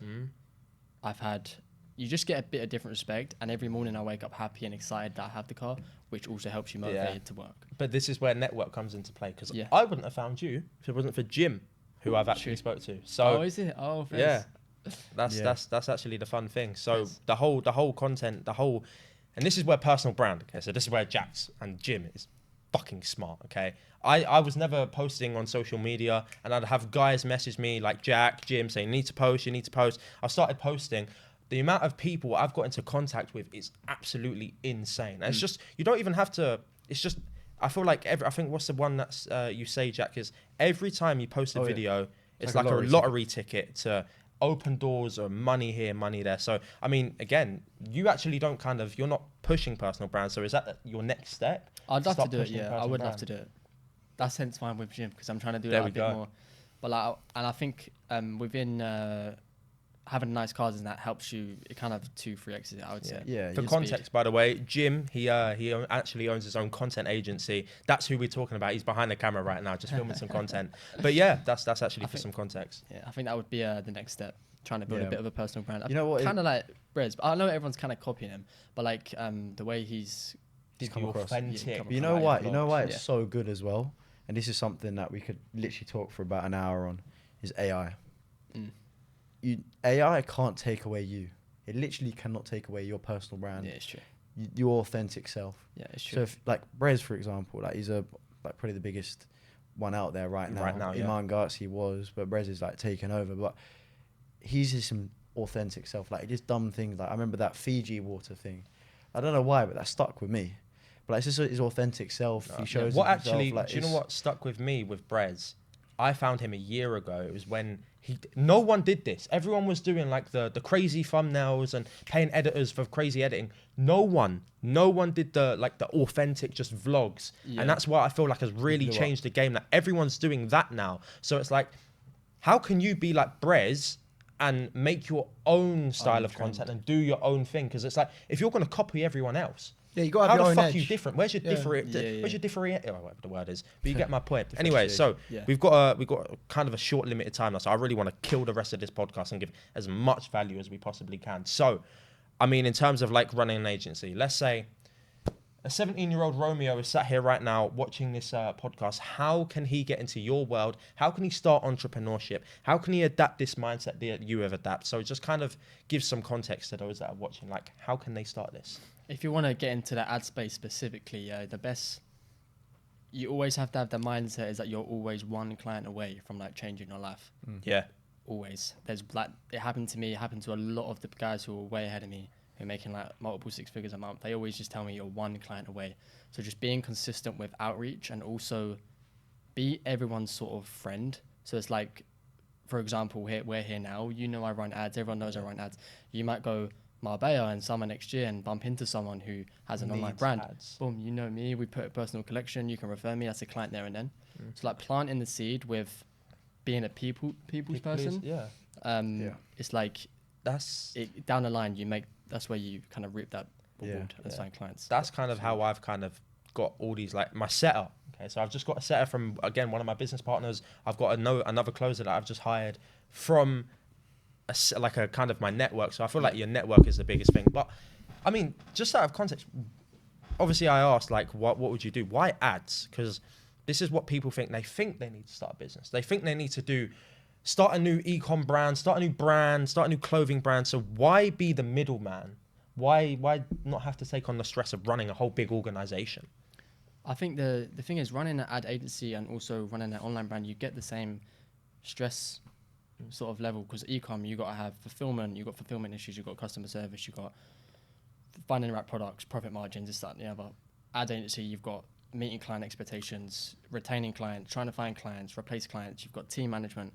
You just get a bit of different respect, and every morning I wake up happy and excited that I have the car, which also helps you motivated to work. But this is where network comes into play, because I wouldn't have found you if it wasn't for Jim, who I've actually spoke to. So is it? Oh, yeah, that's actually the fun thing. So the whole content, and this is where personal brand. Okay, so this is where Jax and Jim is fucking smart. Okay, I was never posting on social media, and I'd have guys message me like Jack, Jim saying you need to post. I started posting. The amount of people I've got into contact with is absolutely insane. And it's just, you don't even have to, it's just, I feel like I think what's the one that's you say, Jack, is every time you post a video, it's like a lottery ticket to open doors or money here, money there. So, I mean, again, you actually don't you're not pushing personal brand. So is that your next step? I'd love to do it, I would love to do it. That's hence why I'm with Jim, because I'm trying to do that a bit more. But and I think within... having nice cars and that helps you. It kind of 2-3x's it, I would say. Yeah. For context, by the way, Jim, he actually owns his own content agency. That's who we're talking about. He's behind the camera right now, just filming some content. But yeah, that's actually for some context. Yeah, I think that would be the next step. Trying to build a bit of a personal brand. You know what? Kind of like Brez. I know everyone's kind of copying him, but like the way he's come across. Authentic. You know why? You know why it's so good as well. And this is something that we could literally talk for about an hour on. Is AI. AI can't take away you. It literally cannot take away your personal brand. Yeah, it's true. Your authentic self. Yeah, it's true. So if, like Brez, for example, like he's probably the biggest one out there right now. Iman Gartsi was, but Brez is like taking over. But he's just some authentic self. Like he just dumb things. Like I remember that Fiji water thing. I don't know why, but that stuck with me. But like, it's just his authentic self. He shows what himself, actually, like, do you know what stuck with me with Brez? I found him a year ago. It was when no one did this. Everyone was doing like the crazy thumbnails and paying editors for crazy editing. No one did the authentic just vlogs. And that's what I feel like has really changed the game. That everyone's doing that now. So it's like, how can you be like Brez and make your own style of content and do your own thing? Because it's like, if you're going to copy everyone else, yeah, you got to have your own edge. How the fuck are you different? Where's your where's your different? Oh, whatever the word is, but you get my point. Anyway, so we've got a kind of a short, limited time now. So I really want to kill the rest of this podcast and give as much value as we possibly can. So, I mean, in terms of like running an agency, let's say a 17-year-old Romeo is sat here right now watching this podcast. How can he get into your world? How can he start entrepreneurship? How can he adapt this mindset that you have adapted? So just kind of give some context to those that are watching. Like, how can they start this? If you want to get into the ad space specifically, the best, you always have to have the mindset is that you're always one client away from like changing your life. Yeah. Always. There's like, it happened to me, it happened to a lot of the guys who were way ahead of me, who are making like multiple 6 figures a month. They always just tell me you're one client away. So just being consistent with outreach and also be everyone's sort of friend. So it's like, for example, we're here now, you know I run ads, everyone knows I run ads. You might go Marbella in summer next year and bump into someone who has an online brand. Boom, you know me, we put a personal collection, you can refer me as a client there and then. So like planting the seed with being a people's person. It's like down the line that's where you kind of reap that reward and sign clients. That's kind of how I've kind of got all these, like my setter. Okay, so I've just got a setter from, again, one of my business partners. I've got another closer that I've just hired from like a kind of my network. So I feel like your network is the biggest thing. But I mean, just out of context, obviously I asked, like, what would you do? Why ads? Because this is what people think. They think they need to start a business. They think they need to start a new ecom brand, start a new brand, start a new clothing brand. So why be the middleman? Why not have to take on the stress of running a whole big organization? I think the thing is, running an ad agency and also running an online brand, you get the same stress sort of level, because ecom, you got to have fulfillment, you got fulfillment issues, you got customer service, you got finding the right products, profit margins, this, that, and the other. Ad agency, you've got meeting client expectations, retaining clients, trying to find clients, replace clients, you've got team management.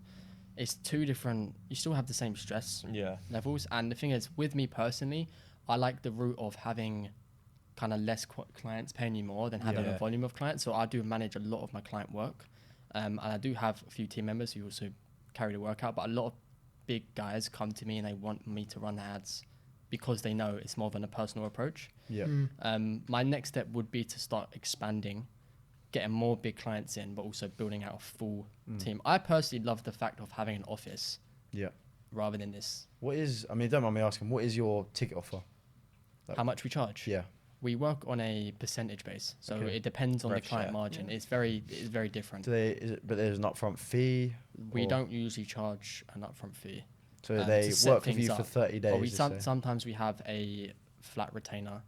It's two different, you still have the same stress levels. And the thing is, with me personally, I like the route of having kind of less clients paying you more than having a volume of clients. So I do manage a lot of my client work. And I do have a few team members who also carry the work out, but a lot of big guys come to me and they want me to run the ads because they know it's more than a personal approach. My next step would be to start expanding, getting more big clients in, but also building out a full team. I personally love the fact of having an office rather than this. What is, I mean, don't mind me asking, what is your ticket offer? Like, how much we charge? Yeah. We work on a percentage base, so it depends on the client margin. It's very different. But there's an upfront fee? We don't usually charge an upfront fee. So they work with you for 30 days? But sometimes we have a flat retainer,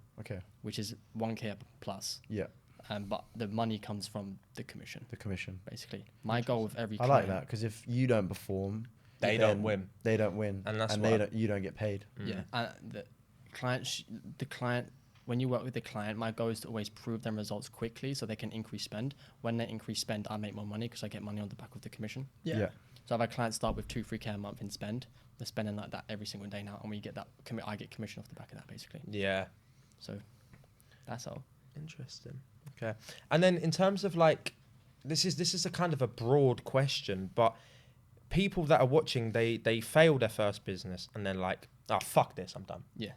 which is 1K plus. Yeah. But the money comes from the commission. The commission. Basically. My goal with every client... I like that, because if you don't perform... They don't win. They don't win. And you don't get paid. Yeah. And the client... When you work with the client, my goal is to always prove them results quickly so they can increase spend. When they increase spend, I make more money because I get money on the back of the commission. Yeah. So I've had clients start with 2-3K a month in spend. They're spending like that every single day now, and we get that. I get commission off the back of that, basically. Yeah. So that's all. Interesting. Okay. And then in terms of like, this is a kind of a broad question, but people that are watching, they fail their first business and they're like, oh, fuck this, I'm done. Yeah.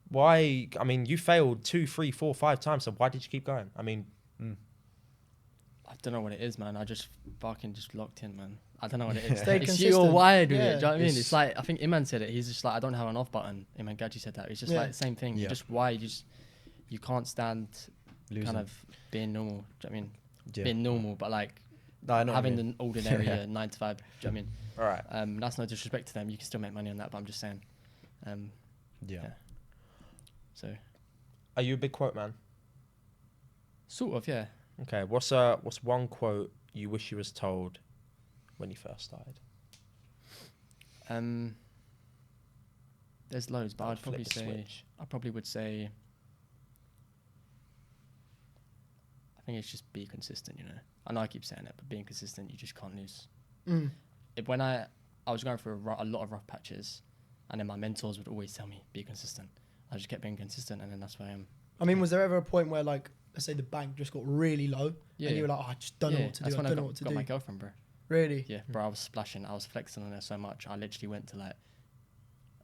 Why? I mean, you failed 2, 3, 4, 5 times. So why did you keep going? I mean, I don't know what it is, man. I just fucking just locked in, man. I don't know what it is. Stay it's consistent. you're wired with it. Do you know what I mean? It's like, I think Iman said it. He's just like, I don't have an off button. Iman Gadji said that. It's just like the same thing. You just wired. You can't stand losing. Kind of being normal. Do you know what I mean? Yeah. Being normal, but like having an ordinary 9 to 5. Do you know what I mean? All right. That's no disrespect to them. You can still make money on that, but I'm just saying. Yeah. So, are you a big quote man? Sort of, yeah. Okay. What's one quote you wish you was told when you first started? There's loads, but I probably would say, I think it's just be consistent. You know, I know I keep saying it, but being consistent, you just can't lose. When I was going through a lot of rough patches, and then my mentors would always tell me, be consistent. I just kept being consistent, and then that's where I am. I mean, was there ever a point where, like, let's say the bank just got really low, and you were like, oh, I just don't know what to do. I don't know what to do. Got my girlfriend, bro. Really? Yeah, bro. I was splashing. I was flexing on her so much. I literally went to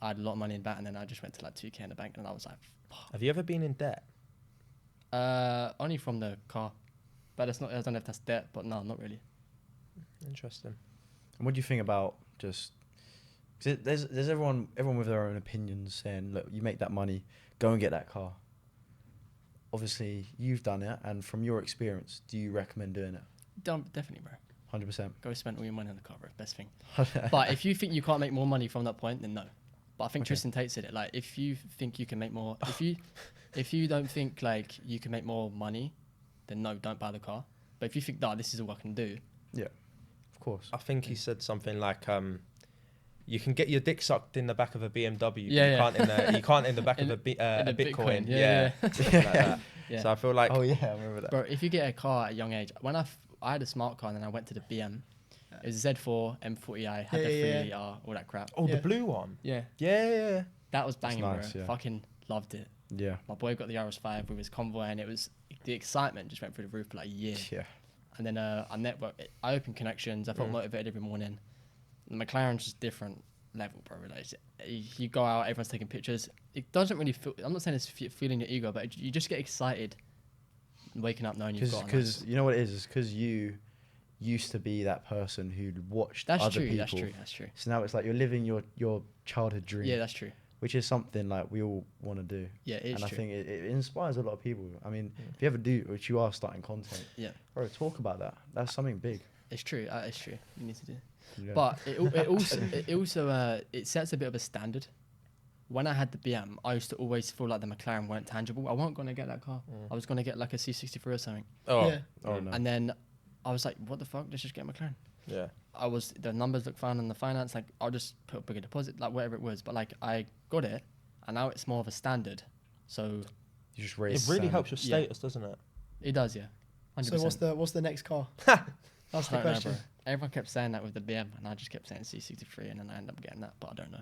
I had a lot of money in that, and then I just went to 2K in the bank, and I was like, fuck. Have you ever been in debt? Only from the car, but it's not. I don't know if that's debt, but no, not really. Interesting. And what do you think about just? Cause there's everyone with their own opinions saying, look, you make that money, go and get that car. Obviously, you've done it, and from your experience, do you recommend doing it? Definitely, bro. 100%. Go spend all your money on the car, bro. Best thing. But if you think you can't make more money from that point, then no. But I think Tristan Tate said it. Like, if you think you can make more, if you don't think like you can make more money, then no, don't buy the car. But if you think, nah, this is all I can do. Yeah, of course. I think he said something like, you can get your dick sucked in the back of a BMW. Yeah, you can't in the back of a Bitcoin. Yeah. Something like that. Yeah. So I feel like. Oh yeah, I remember that. Bro, if you get a car at a young age, when I had a smart car and then I went to the BM. It was Z4 M40i, had the 3 litre, all that crap. Oh, the blue one. Yeah. Yeah. That was banging, nice, bro. Yeah. Fucking loved it. Yeah. My boy got the RS5 with his convoy, and it was the excitement just went through the roof for like a year. Yeah. And then I opened connections. I felt motivated every morning. And McLaren's just different level, bro. Like, you go out, everyone's taking pictures. It doesn't really feel. I'm not saying it's feeling your ego, but you just get excited waking up knowing you've got. Because you know what it is? It's because you used to be that person who'd watched other people. That's true. So now it's like you're living your childhood dream. Yeah, that's true. which is something like we all want to do. Yeah, it is and true. I think it inspires a lot of people. I mean, if you ever do, which you are starting content, bro, talk about that. That's something big. It's true. It's true. You need to do. Yeah. But it also it sets a bit of a standard. When I had the BM, I used to always feel like the McLaren weren't tangible. I wasn't gonna get that car. I was gonna get like a C63 or something. Oh, Yeah. Oh no. And then I was like, what the fuck? Let's just get a McLaren. yeah. The numbers look fine on the finance. Like, I'll just put a bigger deposit, like whatever it was. But like, I got it, and now it's more of a standard. So You just raise. It really standard. helps your status, doesn't it? it does, yeah. 100%. So what's the next car? That's the I don't know, question. bro. Everyone kept saying that with the BM, and I just kept saying C63, and then I ended up getting that, but I don't know.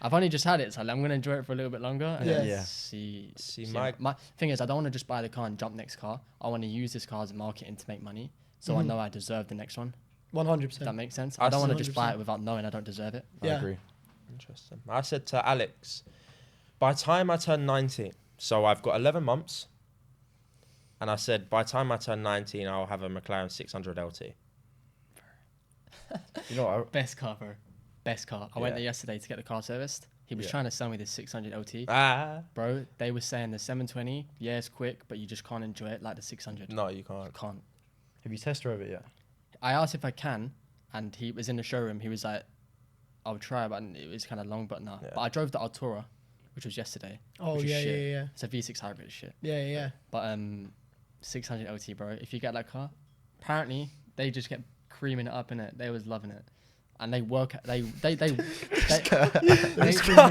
I've only just had it, so I'm going to enjoy it for a little bit longer. And Yeah. then Yeah. See, my thing is, I don't want to just buy the car and jump next car. I want to use this car as a marketing to make money, so I know I deserve the next one. 100%. If that makes sense. I I don't want to just 100%. buy it without knowing I don't deserve it. I Yeah. agree. Interesting. I said to Alex, by the time I turn 19, so I've got 11 months, and I said by the time I turn 19, I'll have a McLaren 600 LT. You know, Best car, bro. Best car. I went Yeah. there yesterday to get the car serviced. He was Yeah. trying to sell me this 600 LT. Ah, Bro, they were saying the 720, yeah, it's quick, but you just can't enjoy it like the 600. no, you can't. Can't. have you test drove it yet? I asked if I can, and he was in the showroom. He was like, I'll try, but it was kind of long, but no. Yeah. But I drove the Altura, which was yesterday. Oh, which is yeah, shit. yeah. It's a V6 hybrid as shit. Yeah, yeah. But 600 LT, bro. If you get that car, apparently they just kept creaming it up in it. They was loving it, and they work. They Creaming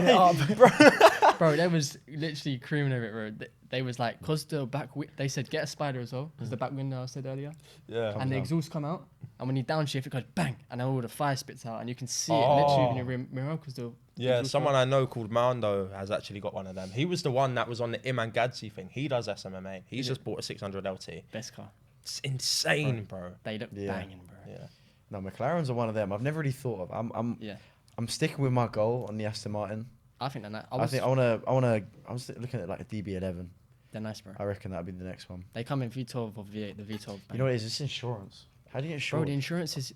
it up. bro. They was literally creaming over it, bro. They was like, cause the back. They said get a spider as well, cause the back window I said earlier, Yeah. and the out. exhaust come out, and when you downshift, it goes bang, and then all the fire spits out, and you can see it Oh. literally in your mirror, cause the Yeah, exhaust someone fire- I know called Mando has actually got one of them. He was the one that was on the Iman Gadzi thing. He does SMMA. He's Is just bought a 600 LT. best car. It's insane, bro. They look Yeah. banging, bro. Yeah. No, McLarens are one of them. I've never really thought of. Yeah, I'm sticking with my goal on the Aston Martin. I think they're nice. I was looking at like a DB11. They're nice, bro. I reckon that'd be the next one. They come in V12 or V8. The V12. You know what it is? It's insurance. How do you get Bro, insured? the insurance is.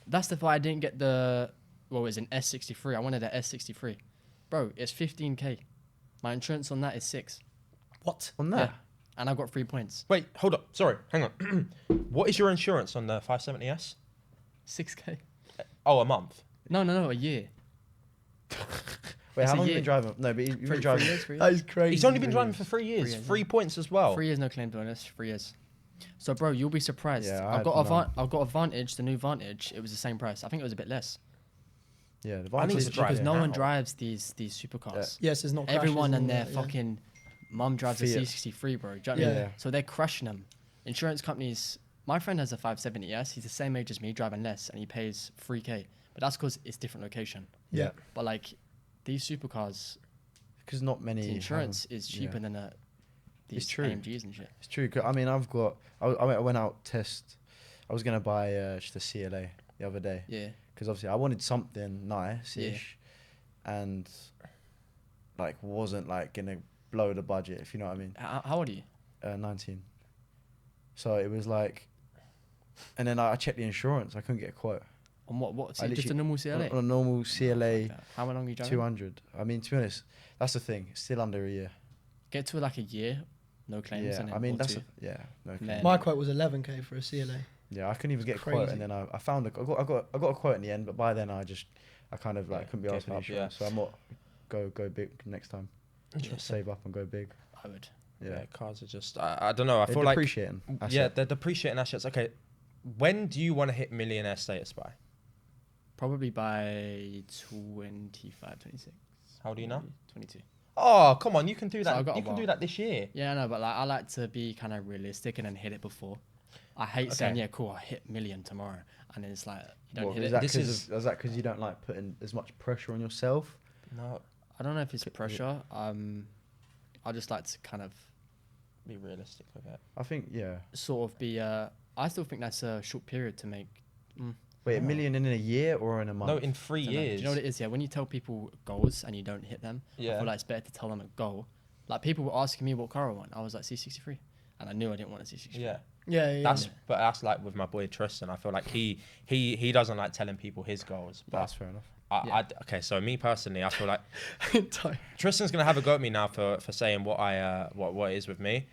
That's the why I didn't get the. What was it, an S63? I wanted an S63. Bro, it's 15k. My insurance on that is 6. What? on that? Yeah. And I got 3 points. Wait, hold up. Sorry, hang on. What is your insurance on the 570S? 6k. Oh, a month. No, a year. Wait, It's how a long have you year. been driving? No, but you've been 3 driving. years, 3 That years. is crazy. He's only been driving for 3 years. 3 years, 3 yeah. points as well. 3 years, no claim bonus. 3 years. So, bro, you'll be surprised. Yeah, I've I got had none. I've got a Vantage, the new Vantage. It was the same price. I think it was a bit less Yeah, the I need Vantage to is drive because it no one now. drives these supercars. Yes, it's not. Everyone crashes and their all that, yeah. fucking mum drives Fiat. a C63, bro. Do you know what I mean? Yeah. So they're crushing them. Insurance companies. My friend has a 570S. He's the same age as me, driving less, and he pays 3k. But that's because it's different location. Yeah, But like these supercars, because not many. the insurance have- is cheaper than these true. AMGs and shit. It's true. 'Cause, I mean, I went out test. I was gonna buy just a CLA the other day Yeah. because obviously I wanted something nice-ish, and like wasn't like gonna blow the budget, if you know what I mean. How old are you? 19. So it was like, and then I checked the insurance. I couldn't get a quote. On what? I Just a literally- normal CLA? On a normal CLA, How long are you driving? 200. I mean, to be honest, that's the thing. It's still under a year. Get to like a year, no claims. Yeah, and then I mean or that's two. no. And claim. then- My quote was 11k for a CLA. Yeah, I couldn't even get a quote, and Crazy. then I found I got a quote in the end, but by then I kind of like Yeah, couldn't be gave asked for the up, yeah. insurance, so I'm not go big next time. Interesting. Save up and go big. I would. Yeah, Cars are just. I don't know. I they're feel like. depreciating. Yeah, they're depreciating assets. Okay, when do you want to hit millionaire status by? Probably by 25, 26. How old are you now? maybe 22. Oh, come on! You can do So I that. got You a can do while. that this year. Yeah, no, but like I like to be kind of realistic and then hit it before. I hate saying, Okay. yeah, cool, I hit million tomorrow, and then it's like you don't What, hit is it. that This is that because you don't like putting as much pressure on yourself? No, I don't know if it's pressure. I just like to kind of be realistic with it. I think sort of be. I still think that's a short period to make. Wait, Oh. $1 million in a year or in a month? No, in 3 Dunno. Do years. you know what it is? Yeah, when you tell people goals and you don't hit them, I Yeah. feel like it's better to tell them a goal. Like people were asking me what car I want. I was like C63, and I knew I didn't want a C63. Yeah. But that's like with my boy Tristan. I feel like he doesn't like telling people his goals. But That's fair enough. Okay, so me personally, I feel like Tristan's gonna have a go at me now for saying what it is with me.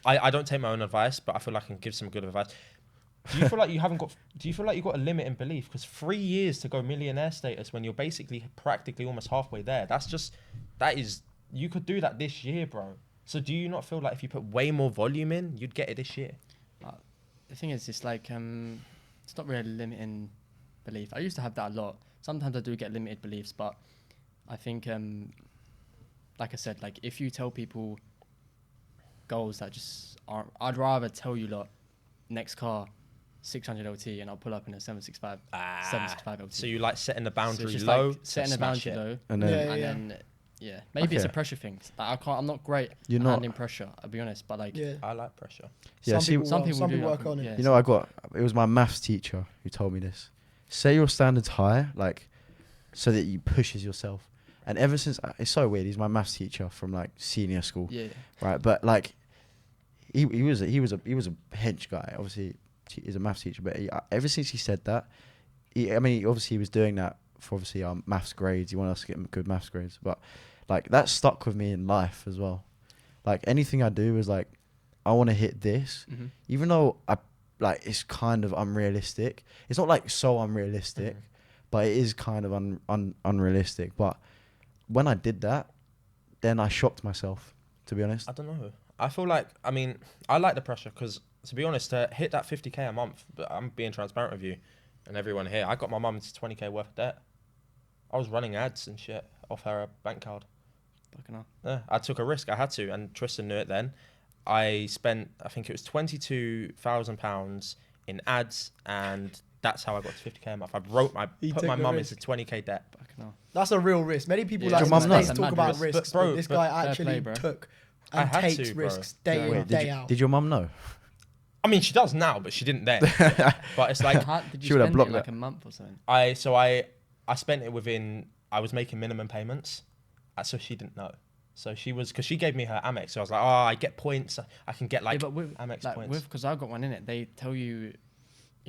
I don't take my own advice, but I feel like I can give some good advice. Do you feel like you've got a limit in belief? Because 3 years to go millionaire status when you're basically practically almost halfway there. You could do that this year, bro. So do you not feel like if you put way more volume in, you'd get it this year? The thing is, it's like it's not really a limiting belief. I used to have that a lot. Sometimes I do get limited beliefs, but I think, like I said, like if you tell people goals that just aren't, I'd rather tell you, lot, next car, 600 LT, and I'll pull up in a 765, 765 LT. So you like setting the boundary so low, like setting the boundary low, and then maybe it's a pressure thing. Like I'm not great at handling pressure, I'll be honest, but like I like pressure. Yeah, some people do work on it. Yeah, you know, it was my maths teacher who told me this. Set your standards high, like, so that you pushes yourself. And ever since, it's so weird. He's my maths teacher from like senior school. Yeah. Right, but like, he was a hench guy. Obviously, he's a maths teacher. But ever since he said that, he was doing that for obviously our maths grades. He wanted us to get good maths grades. But like that stuck with me in life as well. Like anything I do is like, I want to hit this, even though it's kind of unrealistic. It's not like so unrealistic, but it is kind of unrealistic. But when I did that, then I shocked myself, to be honest. I don't know. I feel like, I like the pressure because, to be honest, to hit that 50k a month, but I'm being transparent with you and everyone here, I got my mum into 20k worth of debt. I was running ads and shit off her bank card. Fucking hell. Yeah, I took a risk. I had to, and Tristan knew it then. I spent, I think it was £22,000 in ads, and that's how I got to 50k a month. I put my mum into 20k debt. That's a real risk. Many people Does like your mum to talk about risks, but this guy actually took and takes risks day in, day out. Did your mum know? I mean, she does now, but she didn't then. But it's like, did you spend it like a month or something? I spent it within, I was making minimum payments, so she didn't know. So she was, because she gave me her Amex, so I was like, I get points, I can get like Amex points. Because I got one in it, they tell you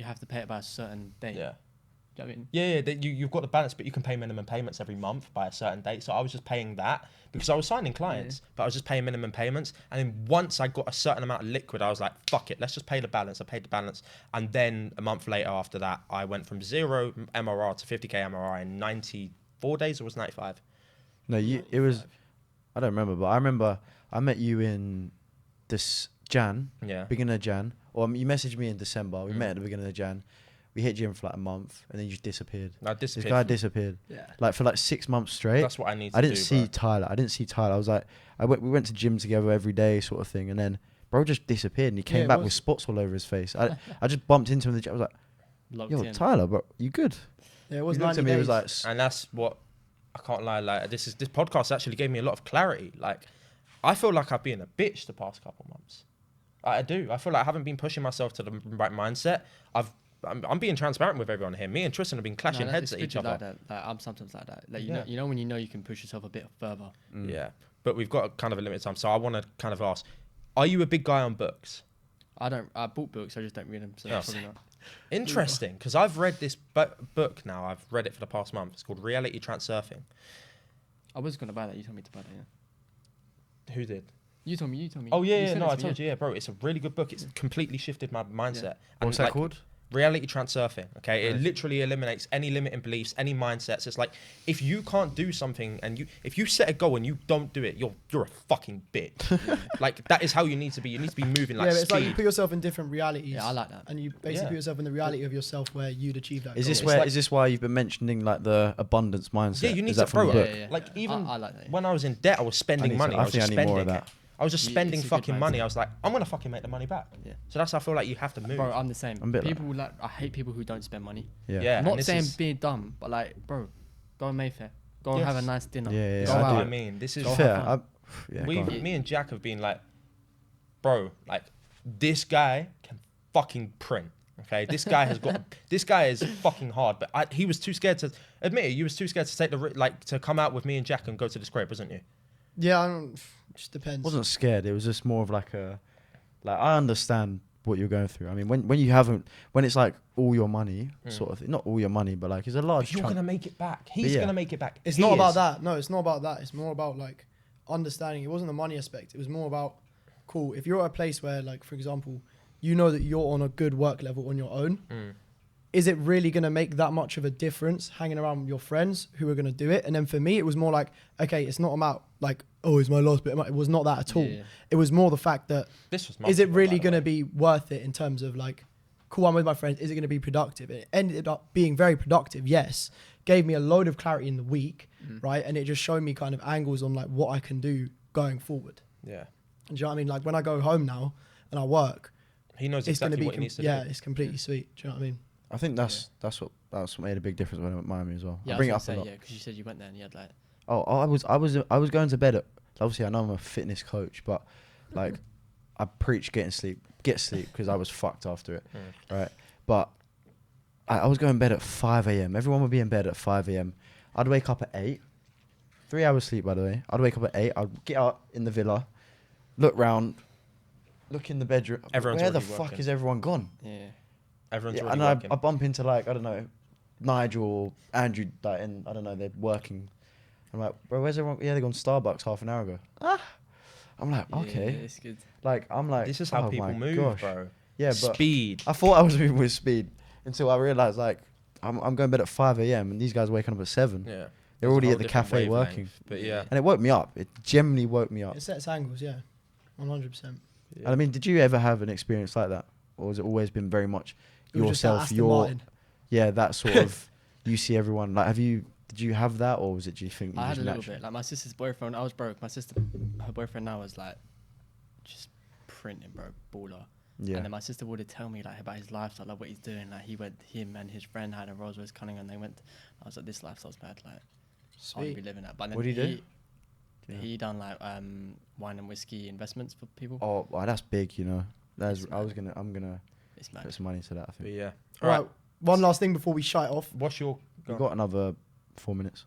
have to pay it by a certain date. Yeah. Do you know what I mean? Yeah, you've got the balance, but you can pay minimum payments every month by a certain date. So I was just paying that because I was signing clients, but I was just paying minimum payments. And then once I got a certain amount of liquid, I was like, fuck it, let's just pay the balance. I paid the balance. And then a month later after that, I went from 0 MRR to 50k MRR in 94 days, or was it 95? No, it was, I don't remember, but I remember I met you in this beginning of Jan, or you messaged me in December. We met at the beginning of Jan. We hit gym for like a month, and then you just disappeared. This guy disappeared. Yeah. Like for like 6 months straight. That's what I need to do. I didn't see Tyler. I was like, we went to gym together every day, sort of thing, and then bro just disappeared, and he came back with spots all over his face. I just bumped into him in the gym. I was like, yo, Tyler, bro, you good? Yeah, it was 90 days. It was like, and that's what I can't lie. Like this podcast actually gave me a lot of clarity. Like I feel like I've been a bitch the past couple months. I do. I feel like I haven't been pushing myself to the right mindset. I'm being transparent with everyone here. Me and Tristan have been clashing heads at each other. Like that. Like, I'm sometimes like that. Like you know when you can push yourself a bit further. Yeah, but we've got kind of a limited time, so I want to kind of ask: are you a big guy on books? I bought books. I just don't read them. So probably not. Interesting, because I've read this book now. I've read it for the past month. It's called Reality Transurfing. I was gonna buy that. You told me to buy that. Yeah. Who did? You told me. Oh yeah, no, I told you, bro. It's a really good book. It's completely shifted my mindset. Yeah. What's that called? Reality Transurfing. Okay, it literally eliminates any limiting beliefs, any mindsets. It's like if you can't do something and if you set a goal and you don't do it, you're a fucking bitch. Like that is how you need to be. You need to be moving like it's speed. like you put yourself in different realities. Yeah, I like that. And you basically put yourself in the reality of yourself where you'd achieve that. Is goal. this why you've been mentioning like the abundance mindset? Yeah, you need is that to, from bro. the book? Yeah. Like even I like that, when I was in debt, I was spending money. I think I need more of that. I was just spending it's a fucking good money. mindset. I was like, I'm gonna fucking make the money back. Yeah. So that's how I feel like you have to move. Bro, I'm the same. I'm a bit people I hate people who don't spend money. Yeah. I'm not saying being dumb, but like, bro, go to Mayfair. Go and have a nice dinner. Yeah. Go That's out. what I mean. This is fair. Me and Jack have been like, bro, like this guy can fucking print. Okay, this guy has got. This guy is fucking hard, but he was too scared to admit it. You was too scared to take to come out with me and Jack and go to the scrape, wasn't you? Yeah, just depends. Wasn't scared. It was just more of I understand what you're going through. I mean, when you haven't, when it's like all your money, sort of thing, not all your money, but like it's a large. But you're chunk. gonna make it back. He's gonna make it back. It's He not about is. that. No, it's not about that. It's more about like understanding. It wasn't the money aspect. It was more about, cool, if you're at a place where, like, for example, you know that you're on a good work level on your own, is it really going to make that much of a difference hanging around with your friends who are going to do it? And then for me, it was more like, okay, it's not about like, oh, it's my last bit of money. It was not that at all. Yeah. It was more the fact that, This was is it multiple, really by the going to way. be worth it in terms of like, cool, I'm with my friends. Is it going to be productive? It ended up being very productive, yes. Gave me a load of clarity in the week, right? And it just showed me kind of angles on like what I can do going forward. Yeah. Do you know what I mean? Like when I go home now and I work, He knows it's going to exactly be, what he needs to yeah, do. it's completely sweet. Do you know what I mean? I think that's what made a big difference when I went to Miami as well. Yeah, I bring it I up was a gonna lot. say, yeah, because you said you went there and you had like. Oh, I was going to bed at. Obviously, I know I'm a fitness coach, but like, I preach get sleep because I was fucked after it, right? But I was going to bed at 5 a.m. Everyone would be in bed at 5 a.m. I'd wake up at 8. 3 hours sleep, by the way. I'd wake up at 8. I'd get up in the villa, look round, look in the bedroom. Everyone's Where the already fuck working. is everyone gone? Yeah. Everyone's Yeah, already and working. I bump into like, I don't know, Nigel or Andrew, like, and I don't know, they're working. I'm like, bro, where's everyone? Yeah, they gone Starbucks half an hour ago. I'm like, okay. Yeah, it's good. Like, I'm like, This is how oh people my move, gosh. bro. Yeah, but Speed. I thought I was moving with speed until I realized, like, I'm going to bed at 5 a.m. and these guys waking up at 7. Yeah. They're There's a already whole at the different cafe wavelength, working. But yeah. And it woke me up. It genuinely woke me up. It sets angles, yeah. 100%. And I mean, did you ever have an experience like that? Or has it always been very much It was just that yourself, Aston Martin. yeah, that sort of, you see everyone, like, did you have that, or was it, do you think you I had just a little naturally? bit. Like my sister's boyfriend, I was broke. My sister, her boyfriend now was like, just printing, bro, baller. Yeah. And then my sister would tell me like about his lifestyle, like what he's doing. Like him and his friend had a Rolls Royce Cunningham, and they went. I was like, this lifestyle's bad. Like, I want to be living that. But then What do you do? He done like wine and whiskey investments for people. Oh, well, that's big, you know. It's I'm gonna It's mad. put some money into that, I But think. yeah. All right. One last thing before we shut off. What's your... We've got another 4 minutes,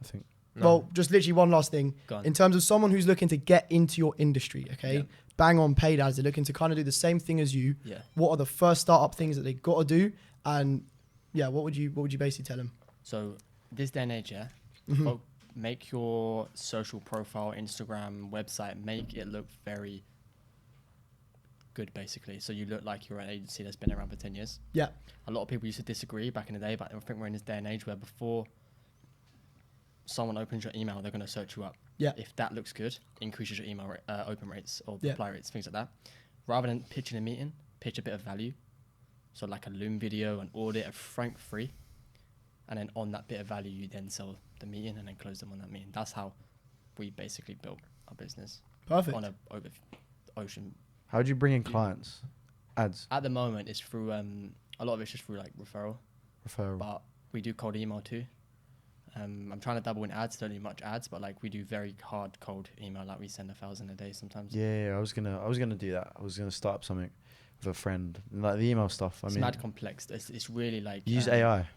I think. No. Well, just literally one last thing. Go on. In terms of someone who's looking to get into your industry, okay? Yeah. Bang on paid ads. They're looking to kind of do the same thing as you. Yeah. What are the first startup things that they got to do? And yeah, what would you basically tell them? So this day and age, yeah, make your social profile, Instagram, website, make it look very good, basically. So you look like you're an agency that's been around for 10 years. Yeah. A lot of people used to disagree back in the day, but I think we're in this day and age where before someone opens your email, they're going to search you up. Yeah. If that looks good, increases your email open rates or Yeah. reply rates, things like that. Rather than pitching a meeting, pitch a bit of value. So like a Loom video, an audit, a Frank free. And then on that bit of value, you then sell the meeting and then close them on that meeting. That's how we basically built our business. Perfect. On a ocean. How do you bring in clients? Ads, At the moment, it's through, a lot of it's just through like referral, referral. but we do cold email too. I'm trying to double in ads, don't do much ads, but like we do very hard cold email, like we send 1,000 a day sometimes. Yeah, I was gonna do that. I was gonna start up something with a friend, like the email stuff. I It's mean, mad complex. It's really like use AI.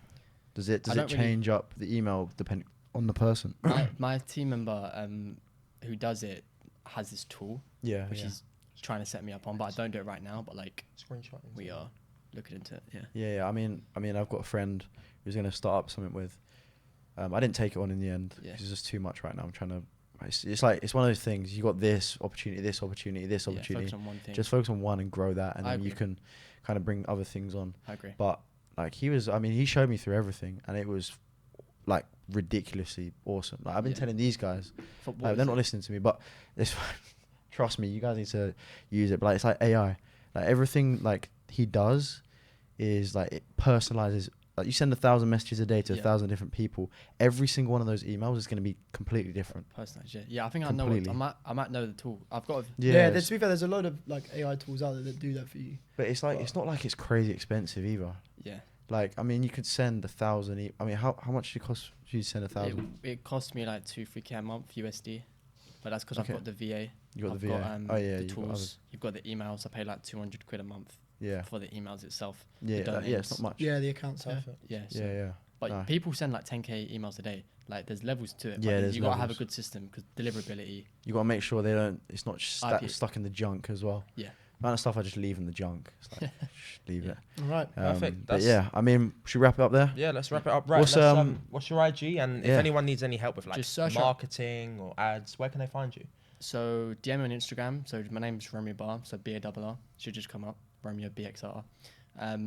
Does it don't really- change up the email depending on the person? my team member who does it has this tool Yeah, which yeah. he's trying to set me up on, but I don't do it right now. But like Screenshot. we are looking into it. Yeah. Yeah. I mean, I've got a friend who's gonna start up something with. I didn't take it on in the end because it's just too much right now. I'm trying to. It's like it's one of those things. You got this opportunity, this opportunity, this Yeah, opportunity. focus on one thing. Just focus on one and grow that, and I then you agree. can kind of bring other things on. I agree. But like he showed me through everything, and it was like ridiculously awesome. Like I've been Yeah. telling these guys, What they're is not it? listening to me, but it's trust me, you guys need to use it. But like it's like AI, like everything like he does is like it personalizes. Like you send 1,000 messages a day to Yeah. 1,000 different people. Every single one of those emails is going to be completely different. Personalized, yeah. Yeah, I think Completely. I know. I might know the tool. I've got. Yeah, to be fair, there's a load of like AI tools out there that do that for you. but it's like it's not like it's crazy expensive either. Yeah. Like I mean, you could send 1,000. I mean, how much did it cost you to send 1,000? It cost me like 2-3K a month USD, but that's because Okay. I've got the VA. You got I've the VA. Oh yeah, the you've got tools. others. You've got the emails. I pay like 200 quid a month Yeah, for the emails itself. yeah, the yeah. It's not domains. much. Yeah, the accounts. Yeah. Yeah. So Yeah, yeah. But No. people send like 10K emails a day. Like there's levels to it. Yeah, but there's you gotta have a levels. good system because deliverability. You got to make sure they don't. It's not IP. stuck in the junk as well. Yeah. amount of stuff I just leave in the junk. It's like, just leave it. All right. Perfect. But yeah, I mean, should we wrap it up there? Yeah, let's wrap it up. Right. What's your IG? And if anyone needs any help with like Just search marketing or ads, where can they find you? So DM me on Instagram. So my name's Romeo Bar. So BARR should just come up. Romeo BXR.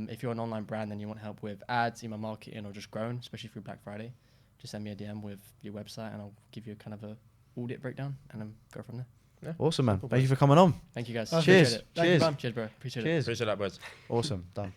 If you're an online brand and you want help with ads, email marketing, or just growing, especially through Black Friday, just send me a DM with your website and I'll give you a kind of a audit breakdown and then go from there. Yeah. Awesome, man. Thank you for coming on. Thank you guys. Cheers. Appreciate it. Cheers. Cheers, bro. Appreciate it. Cheers. Appreciate that, boys. Awesome. Done.